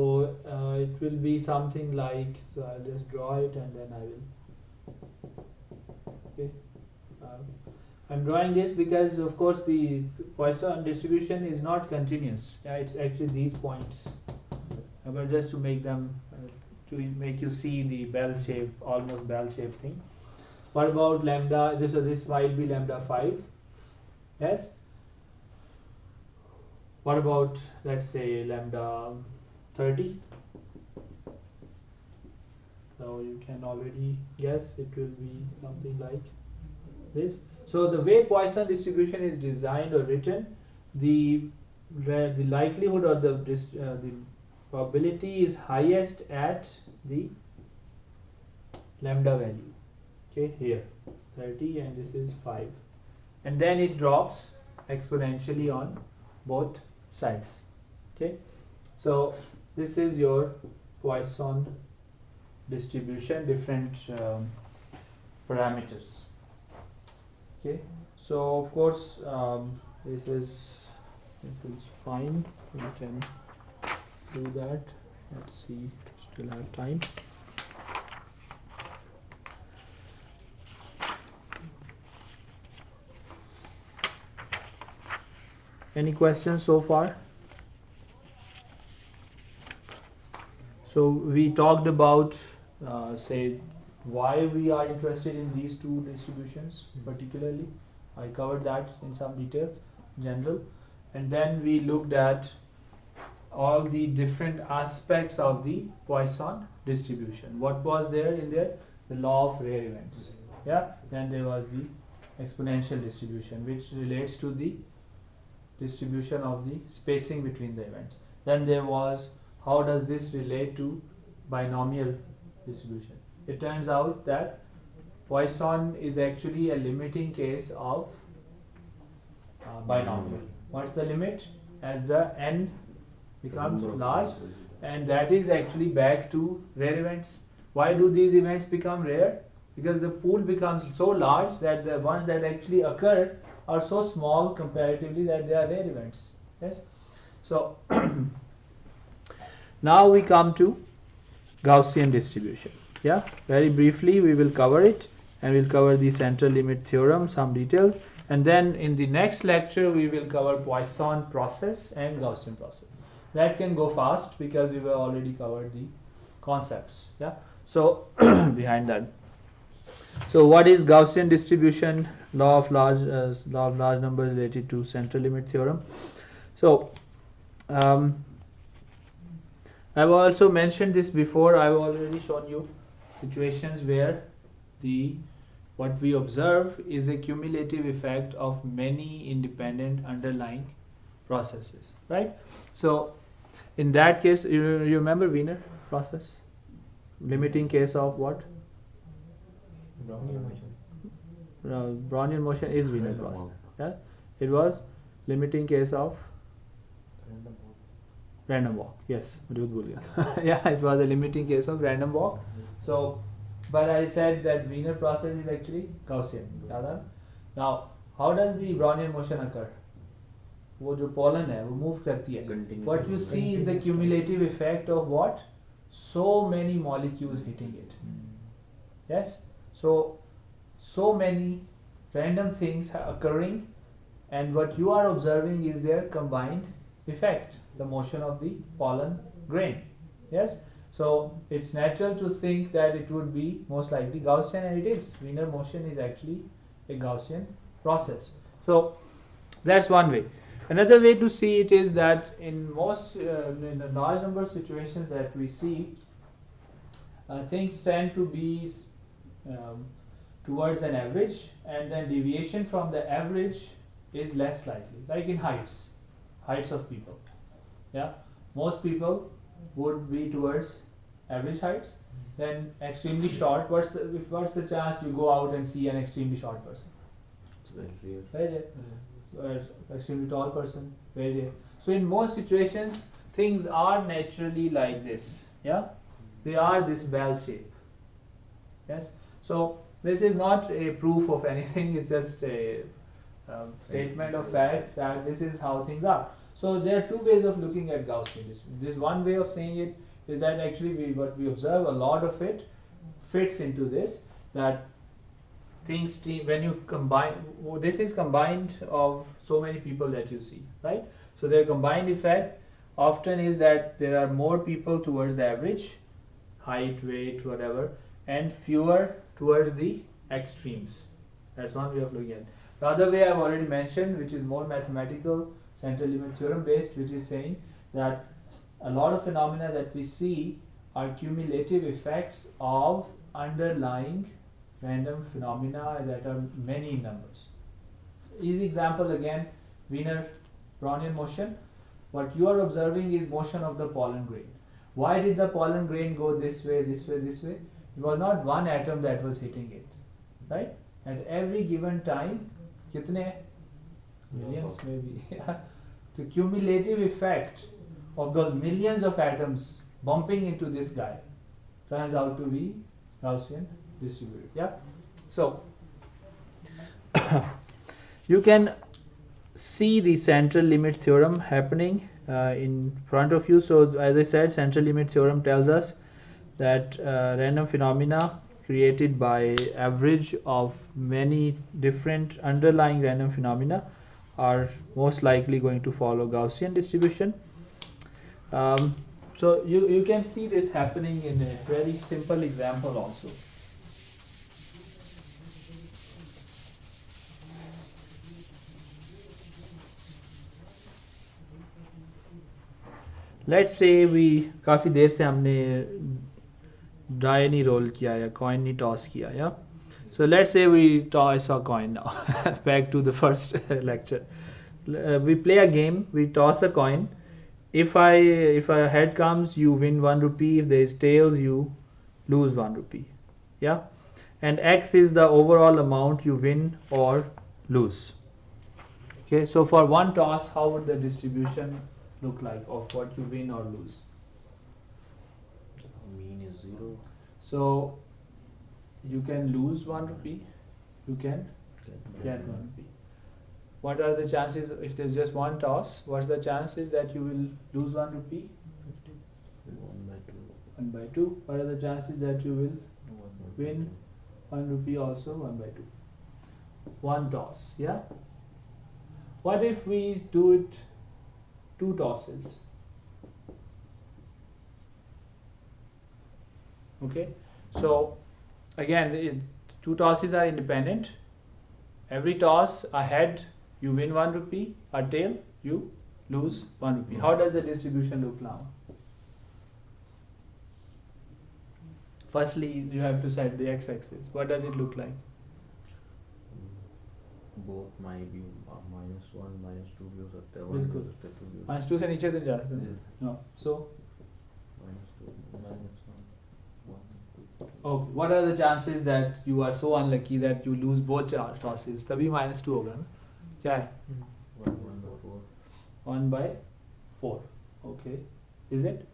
it will be something like, so I'll just draw it and then I will, okay. I'm drawing this because of course the Poisson distribution is not continuous. Yeah, it's actually these points. But just to make them, to make you see the bell shape, almost bell shape thing. What about lambda? This might be lambda 5. Yes. What about, let's say, lambda 30? So you can already guess it will be something like this. So the way Poisson distribution is designed or written, the likelihood or the probability is highest at the lambda value. Okay, here 30 and this is 5, and then it drops exponentially on both sides. Okay, so this is your Poisson distribution, different parameters. Okay, so of course this is fine. We can do that. Let's see, still have time. Any questions so far? So we talked about say why we are interested in these two distributions particularly. I covered that in some detail, general, and then we looked at all the different aspects of the Poisson distribution. What was there in there? The law of rare events. Yeah. Then there was the exponential distribution, which relates to the distribution of the spacing between the events. Then there was, how does this relate to binomial distribution? It turns out that Poisson is actually a limiting case of binomial. What's the limit? As the n becomes large, and that is actually back to rare events. Why do these events become rare? Because the pool becomes so large that the ones that actually occur are so small comparatively that they are rare events. Yes. So now we come to Gaussian distribution. Yeah, very briefly we will cover it, and we'll cover the central limit theorem, some details, and then in the next lecture we will cover Poisson process and Gaussian process. That can go fast because we were already covered the concepts. Yeah. So behind that. So what is Gaussian distribution? Law of large numbers related to central limit theorem. So I've also mentioned this before. I've already shown you situations where what we observe is a cumulative effect of many independent underlying processes, right? So in that case, you remember Wiener process, limiting case of what? Brownian motion. Brownian motion is Wiener process. Yeah, it was limiting case of random walk. Yes, yeah, it was a limiting case of random walk. So, but I said that Wiener process is actually Gaussian. Now, how does the Brownian motion occur? वो जो pollen है वो move करती है. What you see is the cumulative effect of what? So many molecules hitting it. Yes. So many random things occurring, and what you are observing is their combined effect, the motion of the pollen grain. Yes. So it's natural to think that it would be most likely Gaussian, and it is. Wiener motion is actually a Gaussian process. So that's one way. Another way to see it is that in most, in a large number of situations that we see, things tend to be towards an average, and then deviation from the average is less likely, like in heights of people. Yeah, most people would be towards average heights. Then extremely short, what's the chance you go out and see an extremely short person? It's very rare. Very rare. So, extremely tall person, very rare. So in most situations things are naturally like this. Yeah, they are this bell shape. Yes, so this is not a proof of anything, it's just a statement of fact that this is how things are. So there are two ways of looking at Gaussian distribution. This one way of saying it is that actually what we observe, a lot of it fits into this, that things when you combine, this is combined of so many people that you see, right? So their combined effect often is that there are more people towards the average height, weight, whatever, and fewer towards the extremes. That's one way of looking at it. The other way I've already mentioned, which is more mathematical, central limit theorem based, which is saying that a lot of phenomena that we see are cumulative effects of underlying random phenomena that are many in numbers. Easy example again, Wiener-Brownian motion. What you are observing is motion of the pollen grain. Why did the pollen grain go this way, this way, this way? It was not one atom that was hitting it, right? At every given time, kitne? Millions maybe. The cumulative effect of those millions of atoms bumping into this guy turns out to be Gaussian distributed. Yeah. So you can see the central limit theorem happening in front of you. So as I said, central limit theorem tells us that random phenomena created by average of many different underlying random phenomena are most likely going to follow Gaussian distribution. So you can see this happening in a very simple example also. Let's say we काफ़ी देर से हमने dry नहीं role किया या coin नहीं toss किया या so let's say we toss a coin now. Back to the first lecture. We play a game, we toss a coin. If a head comes, you win 1 rupee. If there is tails, you lose 1 rupee. Yeah, and X is the overall amount you win or lose. Okay, so for one toss, how would the distribution look like of what you win or lose? Mean is 0. So you can lose 1 rupee, you can get 1 rupee. What are the chances if there's just one toss? What's the chances that you will lose 1 rupee? 1 by 2. 1 by 2. What are the chances that you will win 1 rupee also? 1 by 2. One toss, yeah? What if we do it 2 tosses? Okay, so again, 2 tosses are independent. Every toss, a head, you win 1 rupee, a tail, you lose 1 rupee. How does the distribution look now? Firstly, you have to set the x-axis. What does it look like? Both might be -1, -2 भी हो सकता है, 1 बिल्कुल. भी हो सकता है, 2 भी हो सकता -2 से नीचे तो जा सकते हैं. Yes. No. So, है. -2, -1, 1, 2. okay. What are the chances that you are so unlucky that you lose both tosses? तभी -2 होगा ना? क्या है? 1 by 4. 1 by 4. Okay. Is it?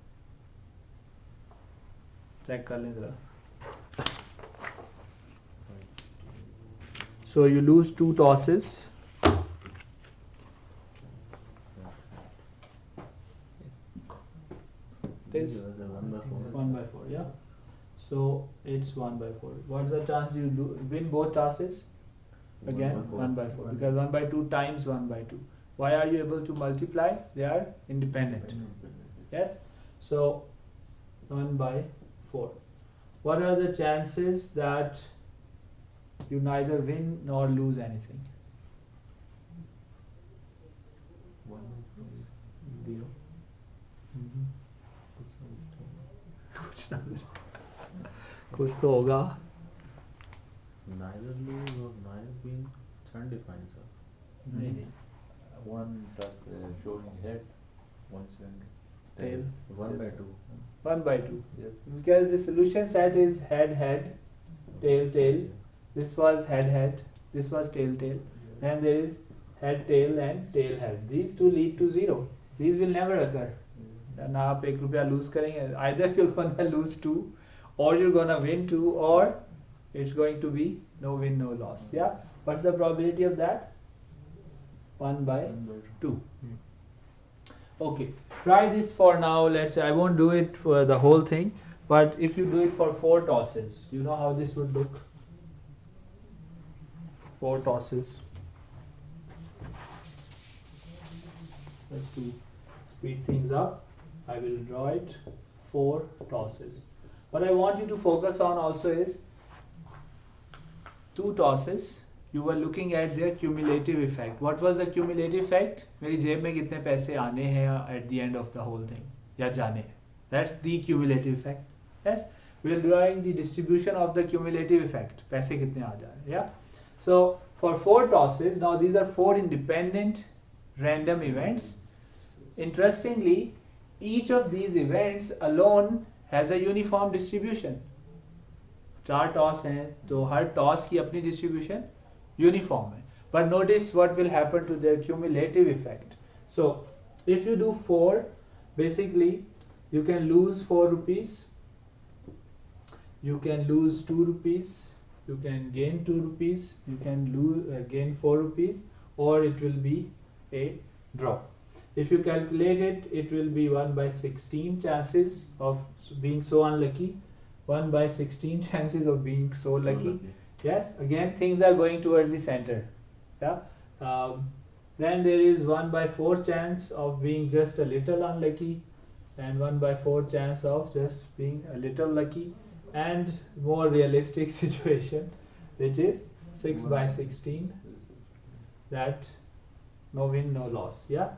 Check कर लें जरा. So you lose 2 tosses. This 1 by 4. 1 by 4, yeah. So it's 1 by 4. What's the chance you win both tosses? Again, 1 by 4. Because 1 by 2 times 1 by 2. Why are you able to multiply? They are independent. Yes. So 1 by 4. What are the chances that you neither win nor lose anything? 1 by 5. 0. कुछ तो होगा. neither lose or neither win. It's undefined, sir. नहीं, One does showing head, one showing tail. 1 by Yes. 2. 1 by 2. Yes. Because the solution set is head head, tail tail. This was head head. This was tail tail. Then there is head tail and tail head. These two lead to 0. These will never occur. ना आप ₹1 lose करेंगे. Either you're gonna lose 2, or you're gonna win 2, or it's going to be no win no loss. Yeah. What's the probability of that? 1 by 2. Okay, try this for now. Let's say I won't do it for the whole thing, but if you do it for 4 tosses, you know how this would look? 4 tosses. Let's do speed things up. I will draw it 4 tosses. What I want you to focus on also is 2 tosses. You were looking at their cumulative effect. What was the cumulative effect? मेरी जेब में कितने पैसे आने हैं at the end of the whole thing या जाने हैं. That's the cumulative effect. Yes, we are drawing the distribution of the cumulative effect. पैसे कितने आ जा रहे हैं. Yeah. So for 4 tosses, now these are 4 independent random events. Interestingly, each of these events alone has a uniform distribution. 4 toss हैं तो हर toss की अपनी distribution uniform है. But notice what will happen to their cumulative effect. So if you do 4, basically you can lose 4 rupees, you can lose 2 rupees, you can gain 2 rupees, you can gain 4 rupees, or it will be a draw. If you calculate it, it will be 1 by 16 chances of being so unlucky, 1 by 16 chances of being so lucky. Yes, again things are going towards the center. Yeah. Then there is 1 by 4 chance of being just a little unlucky, and 1 by 4 chance of just being a little lucky, and more realistic situation, which is 6 by 16, that no win no loss. Yeah.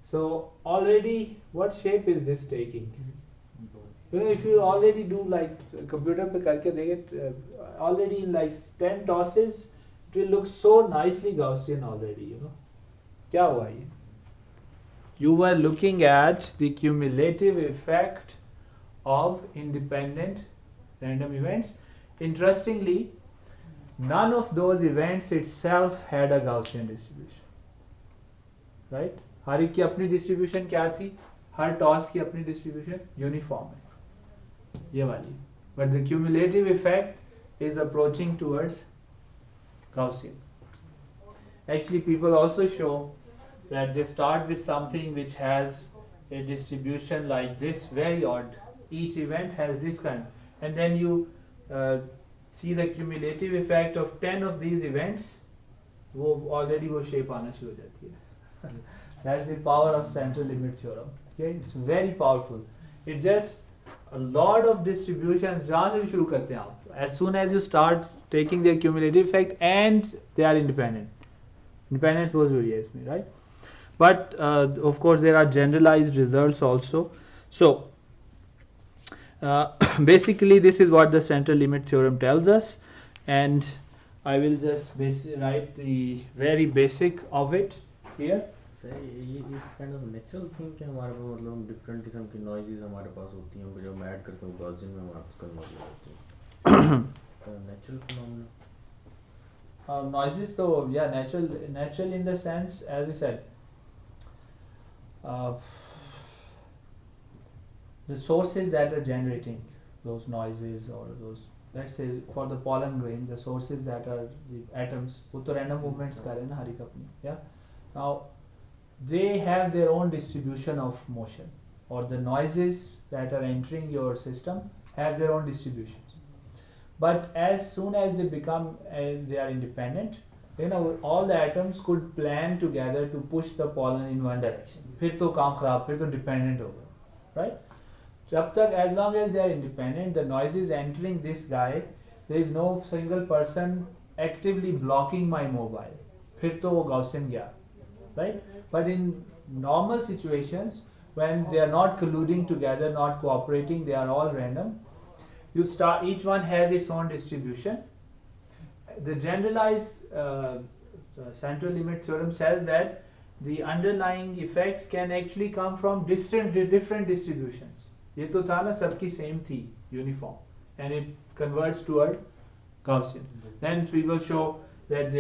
So already what shape is this taking? You know, if you already do like computer पे करके देखे, already in like 10 tosses, it will look so nicely Gaussian already. You know, क्या हुआ ये? You were looking at the cumulative effect of independent random events. Interestingly, none of those events itself had a Gaussian distribution. Right? हर एक की अपनी distribution क्या थी? हर toss की अपनी डिस्ट्रीब्यूशन यूनिफॉर्म है, ये वाली. But the cumulative effect is approaching towards Gaussian. Actually, people also show that they start with something which has a distribution like this, very odd. Each event has this kind, and then you see the cumulative effect of 10 of these events. वो already वो shape आना शुरू हो जाती है. That's the power of central limit theorem. Okay, it's very powerful. It just a lot of distributions. जहाँ से भी शुरू करते हैं आप. As soon as you start taking their cumulative effect and they are independent. Independence बहुत जरूरी है इसमें, right? But of course there are generalized results also. So basically this is what the central limit theorem tells us, and I will just write the very basic of it here. ये it's kind of natural thing कि हमारे पास मतलब different किस्म की noises हमारे पास होती हैं, जब हम ऐड करते हैं गॉसियन में हमारे पास कन्वर्ट हो जाती हैं. Natural phenomena. Noises तो yeah, natural in the sense, as we said, the sources that are generating those noises, or those, let's say for the pollen grain, the sources that are the atoms, वो तो random movements कर रहे हैं ना हर एक अपनी. Yeah. Now they have their own distribution of motion, or the noises that are entering your system have their own distributions. But as soon as they become they are independent, you know, all the atoms could plan together to push the pollen in one direction. फिर तो काम खराब, फिर तो dependent होगा, right? जब तक, as long as they are independent, the noises entering this guy, there is no single person actively blocking my mobile. फिर तो वो Gaussian गया, right? But in normal situations, when they are not colluding together, not cooperating, they are all random. You start, each one has its own distribution, the generalized central limit theorem says that the underlying effects can actually come from different distributions. ये तो था ना सबकी same थी uniform and it converts toward Gaussian. Then people show that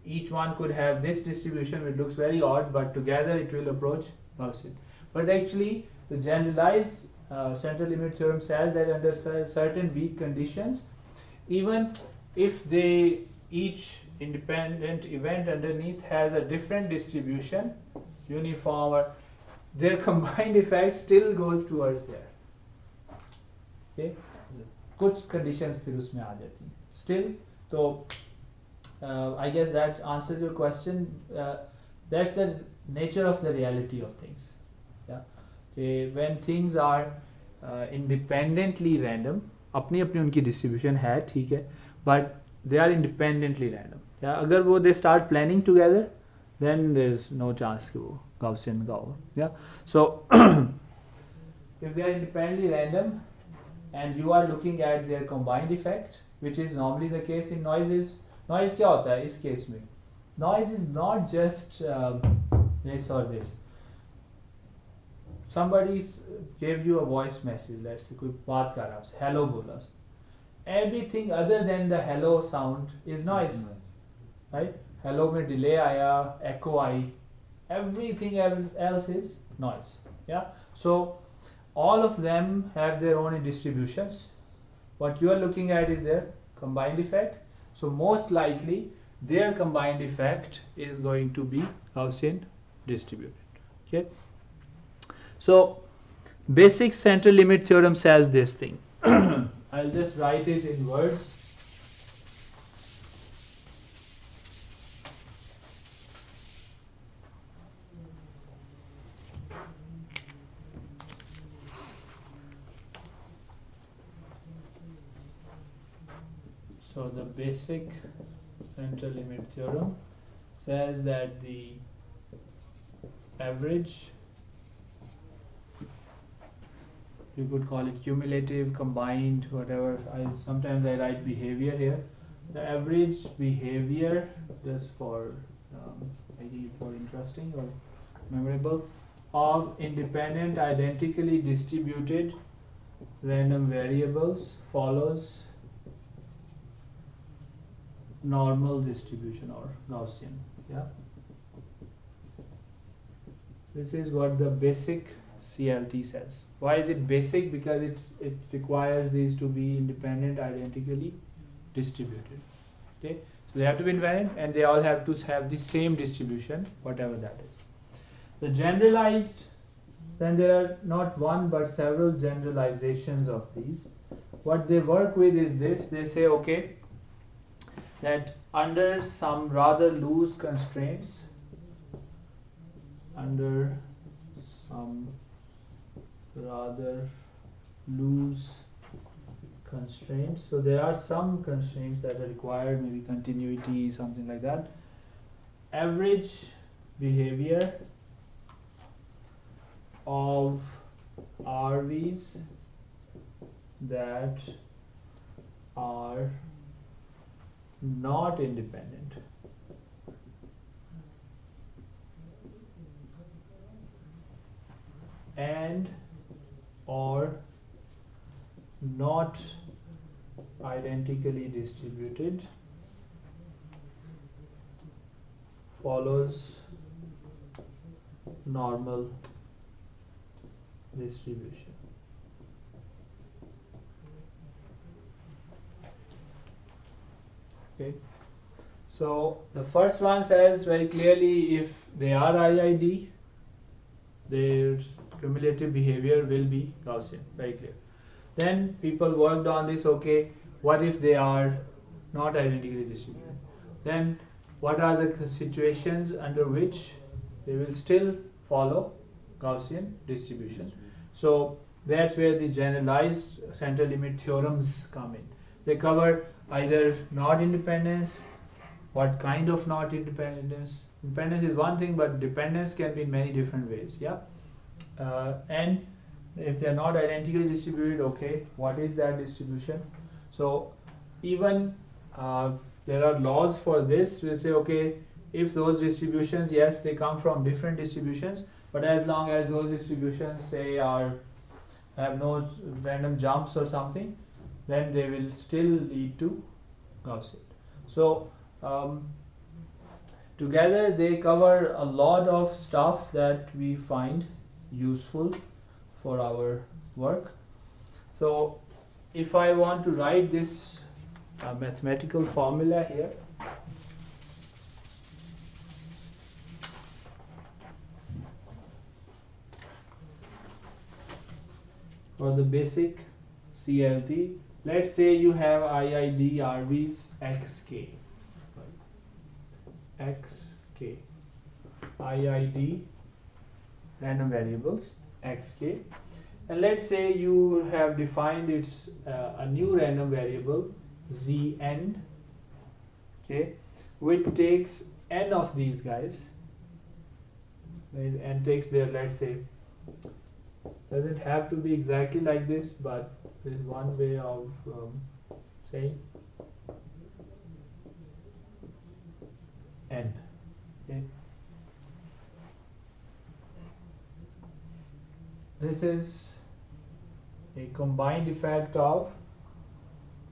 each one could have this distribution which looks very odd, but together it will approach Gaussian. But actually the generalized central limit theorem says that under certain weak conditions, even if each independent event underneath has a different distribution, uniform, or their combined effect still goes towards there. Okay, कुछ conditions फिर उसमें आ जाती हैं. Still, so I guess that answers your question. That's the nature of the reality of things. Yeah, okay, when things are independently random, अपनी अपनी उनकी distribution है, ठीक है, but they are independently random. Yeah, अगर वो they start planning together, then there is no chance कि वो Gaussian का होगा. Yeah, so if they are independently random and you are looking at their combined effect, which is normally the case in noises. Noise क्या होता है इस case में? Noise is not just this or this. Somebody gave you a voice message. Let's say कोई बात कर रहा है आपसे, hello बोला. Everything other than the hello sound is noise, right? Hello में delay आया, echo I, everything else is noise. Yeah. So all of them have their own distributions. What you are looking at is their combined effect. So most likely their combined effect is going to be Gaussian distributed. Okay. So basic central limit theorem says this thing. I'll just write it in words. So the basic central limit theorem says that the average, you could call it cumulative, combined, whatever. Sometimes I write behavior here. The average behavior, just for maybe for interesting or memorable, of independent identically distributed random variables follows normal distribution or Gaussian. Yeah, this is what the basic CLT says. Why is it basic? Because it requires these to be independent identically distributed. Okay, so they have to be independent and they all have to have the same distribution, whatever that is. The generalized, then there are not one but several generalizations of these. What they work with is this. They say, okay, that under some rather loose constraints, under some rather loose constraints, so there are some constraints that are required, maybe continuity, something like that. Average behavior of RVs that are not independent and or not identically distributed follows normal distribution. Okay, so the first one says very clearly, if they are IID, their cumulative behavior will be Gaussian, very clear. Then people worked on this, okay, what if they are not identically distributed? Then what are the situations under which they will still follow Gaussian distribution? So that's where the generalized central limit theorems come in. They cover either not independence, what kind of not independence. Independence is one thing, but dependence can be in many different ways. Yeah, and if they are not identically distributed, okay, what is that distribution? So even there are laws for this. We say, okay, if those distributions, yes, they come from different distributions, but as long as those distributions say have no random jumps or something, then they will still lead to Gaussian. So together they cover a lot of stuff that we find useful for our work. So if I want to write this mathematical formula here, for the basic CLT, let's say you have IID RVs xk, IID random variables xk, and let's say you have defined its a new random variable zn, okay, which takes n of these guys, and takes their, let's say, doesn't have to be exactly like this, but there is one way of saying n, okay. This is a combined effect of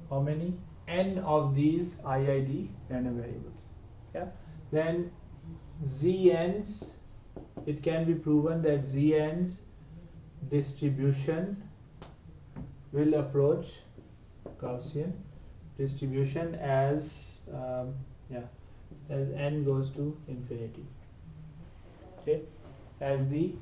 how many? N of these IID random variables. Yeah. Then Zn's, it can be proven that Zn's distribution will approach Gaussian distribution as as n goes to infinity. Okay, as the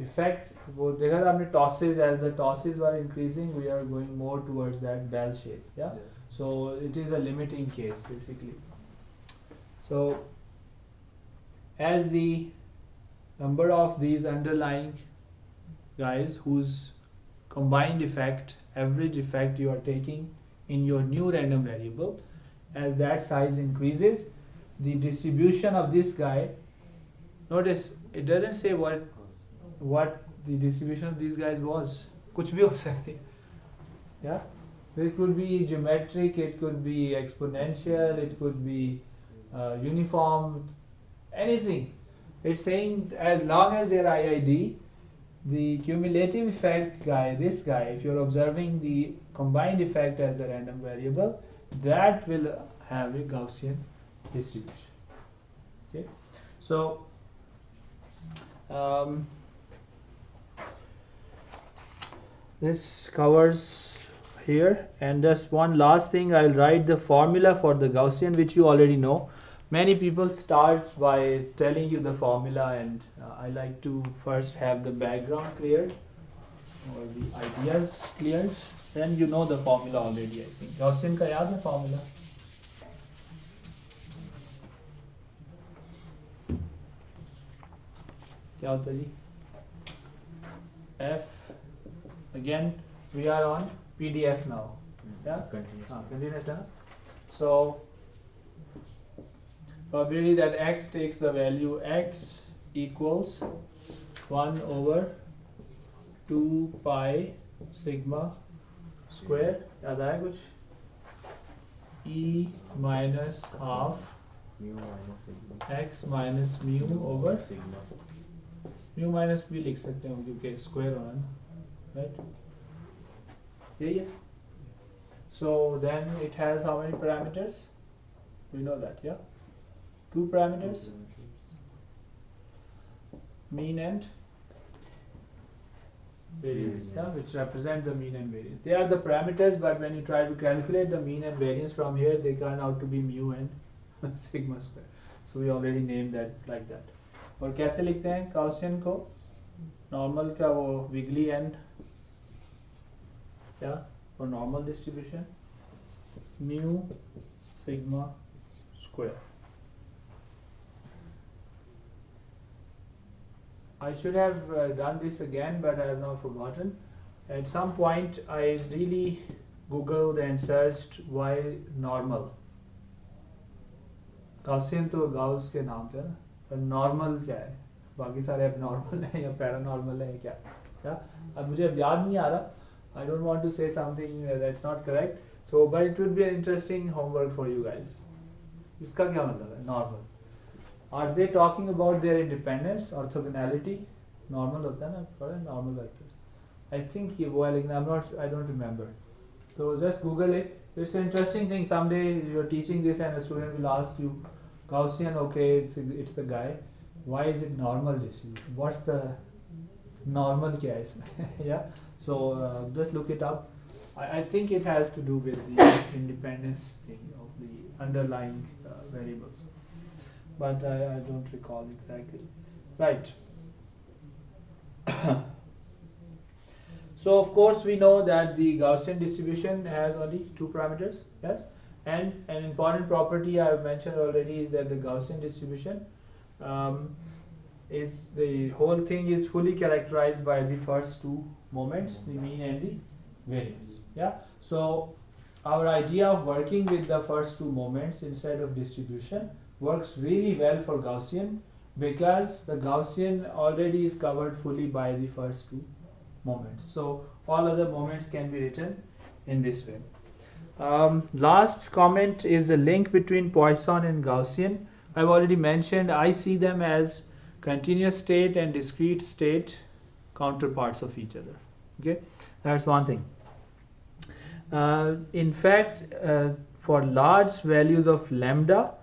effect, वो देखा था आपने tosses, as the tosses were increasing, we are going more towards that bell shape. Yeah? So it is a limiting case basically. So as the number of these underlying guys whose combined effect, average effect you are taking in your new random variable, as that size increases, the distribution of this guy, notice it doesn't say what the distribution of these guys was. कुछ भी हो सकती है. Yeah, it could be geometric, it could be exponential, it could be uniform, anything. It's saying as long as they're IID, the cumulative effect guy, this guy, if you're observing the combined effect as the random variable, that will have a Gaussian distribution. Okay, so this covers here, and just one last thing, I'll write the formula for the Gaussian, which you already know. Many people start by telling you the formula, and I like to first have the background cleared or the ideas cleared, then you know the formula already. I think Gaussian का याद है formula? क्या होता जी? F, again we are on PDF now. Yeah, continuous है ना? So probability that x takes the value x equals 1 over 2 pi sigma square, याद आया कुछ? E minus half x minus mu over sigma. Mu minus भी लिख सकते हैं क्योंकि square होना ना, right? यही है. So then it has how many parameters? We know that, yeah? 2 parameters, mean and variance, yeah, which represent the mean and variance. They are the parameters, but when you try to calculate the mean and variance from here, they turn out to be mu and sigma square. So we already named that like that. और कैसे लिखते हैं Gaussian को? Normal का वो wiggly end, yeah, for normal distribution, mu sigma square. I should have done this again, but I have now forgotten. At some point I really googled and searched why normal. Gaussian तो Gauss के नाम पे है ना, पर normal क्या है? बाकी सारे abnormal हैं या paranormal हैं क्या? Yeah? अब मुझे अब याद नहीं आ रहा. I don't want to say something that's not correct. So, but it would be an interesting homework for you guys. इसका क्या मतलब है normal? Are they talking about their independence, orthogonality? Normal होता है ना, for normal vectors. I think he वो है, लेकिन I don't remember. So just Google it. It's an interesting thing. Someday you're teaching this and a student will ask you, Gaussian, okay, it's the guy. Why is it normal distribution? What's the normal kya hai isme? Yeah. So just look it up. I think it has to do with the independence thing of the underlying variables, but I don't recall exactly. Right. So of course we know that the Gaussian distribution has only two parameters, yes, and an important property I have mentioned already is that the Gaussian distribution is the whole thing is fully characterized by the first two moments, the mean and the variance. Yeah. So our idea of working with the first two moments instead of distribution works really well for Gaussian, because the Gaussian already is covered fully by the first two moments. So all other moments can be written in this way. Last comment is the link between Poisson and Gaussian. I've already mentioned I see them as continuous state and discrete state counterparts of each other. Okay, that's one thing. In fact, for large values of lambda,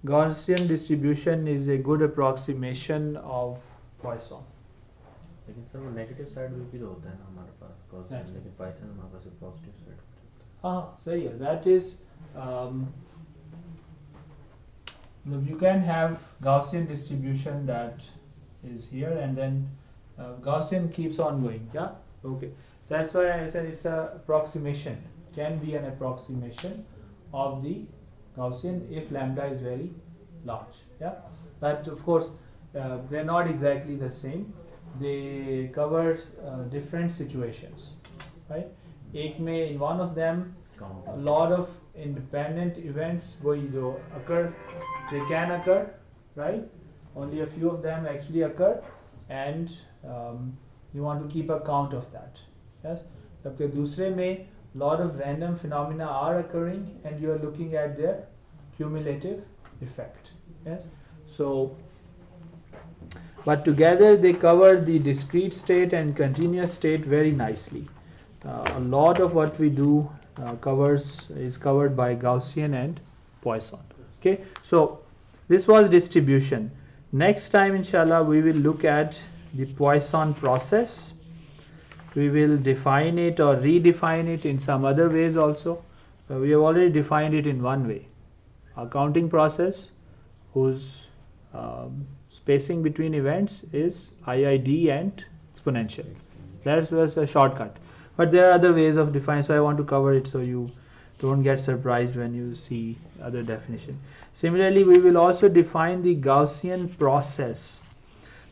Gaussian distribution is a good approximation of Poisson. लेकिन sir वो negative side भी तो होता है ना हमारे पास Gaussian, Right. लेकिन Poisson हमारे पास एक पॉजिटिव साइड हाँ सही है. That is you can have Gaussian distribution that is here, and then Gaussian keeps on going. Yeah. Okay. That's why I said it's a approximation. Can be an approximation of the Gaussian if lambda is very large. Yeah. But of course they're not exactly the same. They cover different situations, right? एक में in one of them a lot of independent events will occur. They can occur, right? Only a few of them actually occur, and you want to keep a count of that. Yes. जबकि दूसरे में lot of random phenomena are occurring, and you are looking at their cumulative effect. Yes. So but together they cover the discrete state and continuous state very nicely. A lot of what we do is covered by Gaussian and Poisson. Okay, so this was distribution. Next time inshallah we will look at the Poisson process. We will define it or redefine it in some other ways also. We have already defined it in one way, a counting process whose spacing between events is IID and exponential. That was a shortcut, but there are other ways of defining, so I want to cover it so you don't get surprised when you see other definition. Similarly, we will also define the Gaussian process.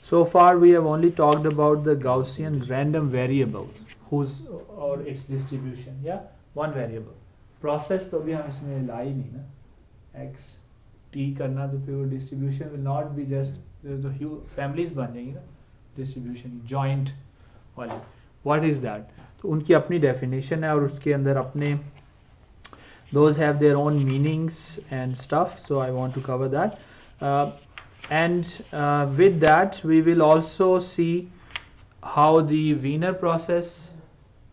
So far we have only talked about the Gaussian random variable whose or its distribution. Yeah, one variable. Process तो भी हम इसमें ला ही नहीं ना, x t करना, तो फिर वो distribution will not be just the families बन जाएंगी ना distribution joint वाली. What is that? तो उनकी अपनी definition है और उसके अंदर अपने those have their own meanings and stuff, so I want to cover that. And with that we will also see how the Wiener process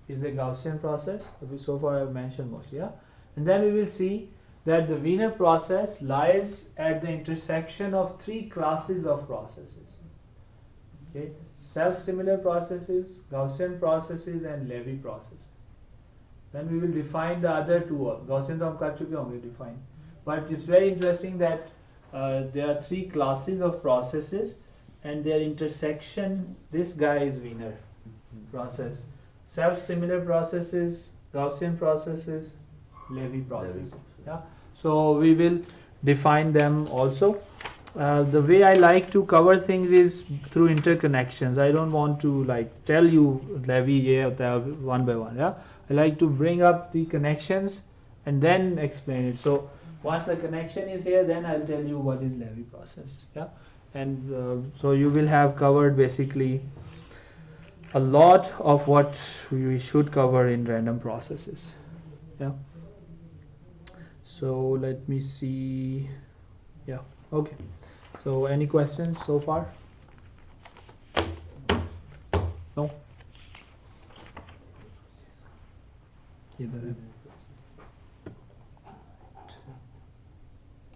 is a Gaussian process. So far I have mentioned mostly, yeah. And then we will see that the Wiener process lies at the intersection of three classes of processes. Okay, self-similar processes, Gaussian processes, and Levy processes. Then we will define the other two. Gaussian तो हम कर चुके होंगे define. But it's very interesting that there are three classes of processes, and their intersection. This guy is Wiener process. Self-similar processes, Gaussian processes, Levy processes. Yeah. So we will define them also. The way I like to cover things is through interconnections. I don't want to like tell you Levy ये होता है one by one. Yeah. I like to bring up the connections and then explain it. So once the connection is here, then I'll tell you what is Levy process. Yeah. And so you will have covered basically a lot of what we should cover in random processes. Yeah. So let me see. Yeah, okay. So any questions so far? No? इधर है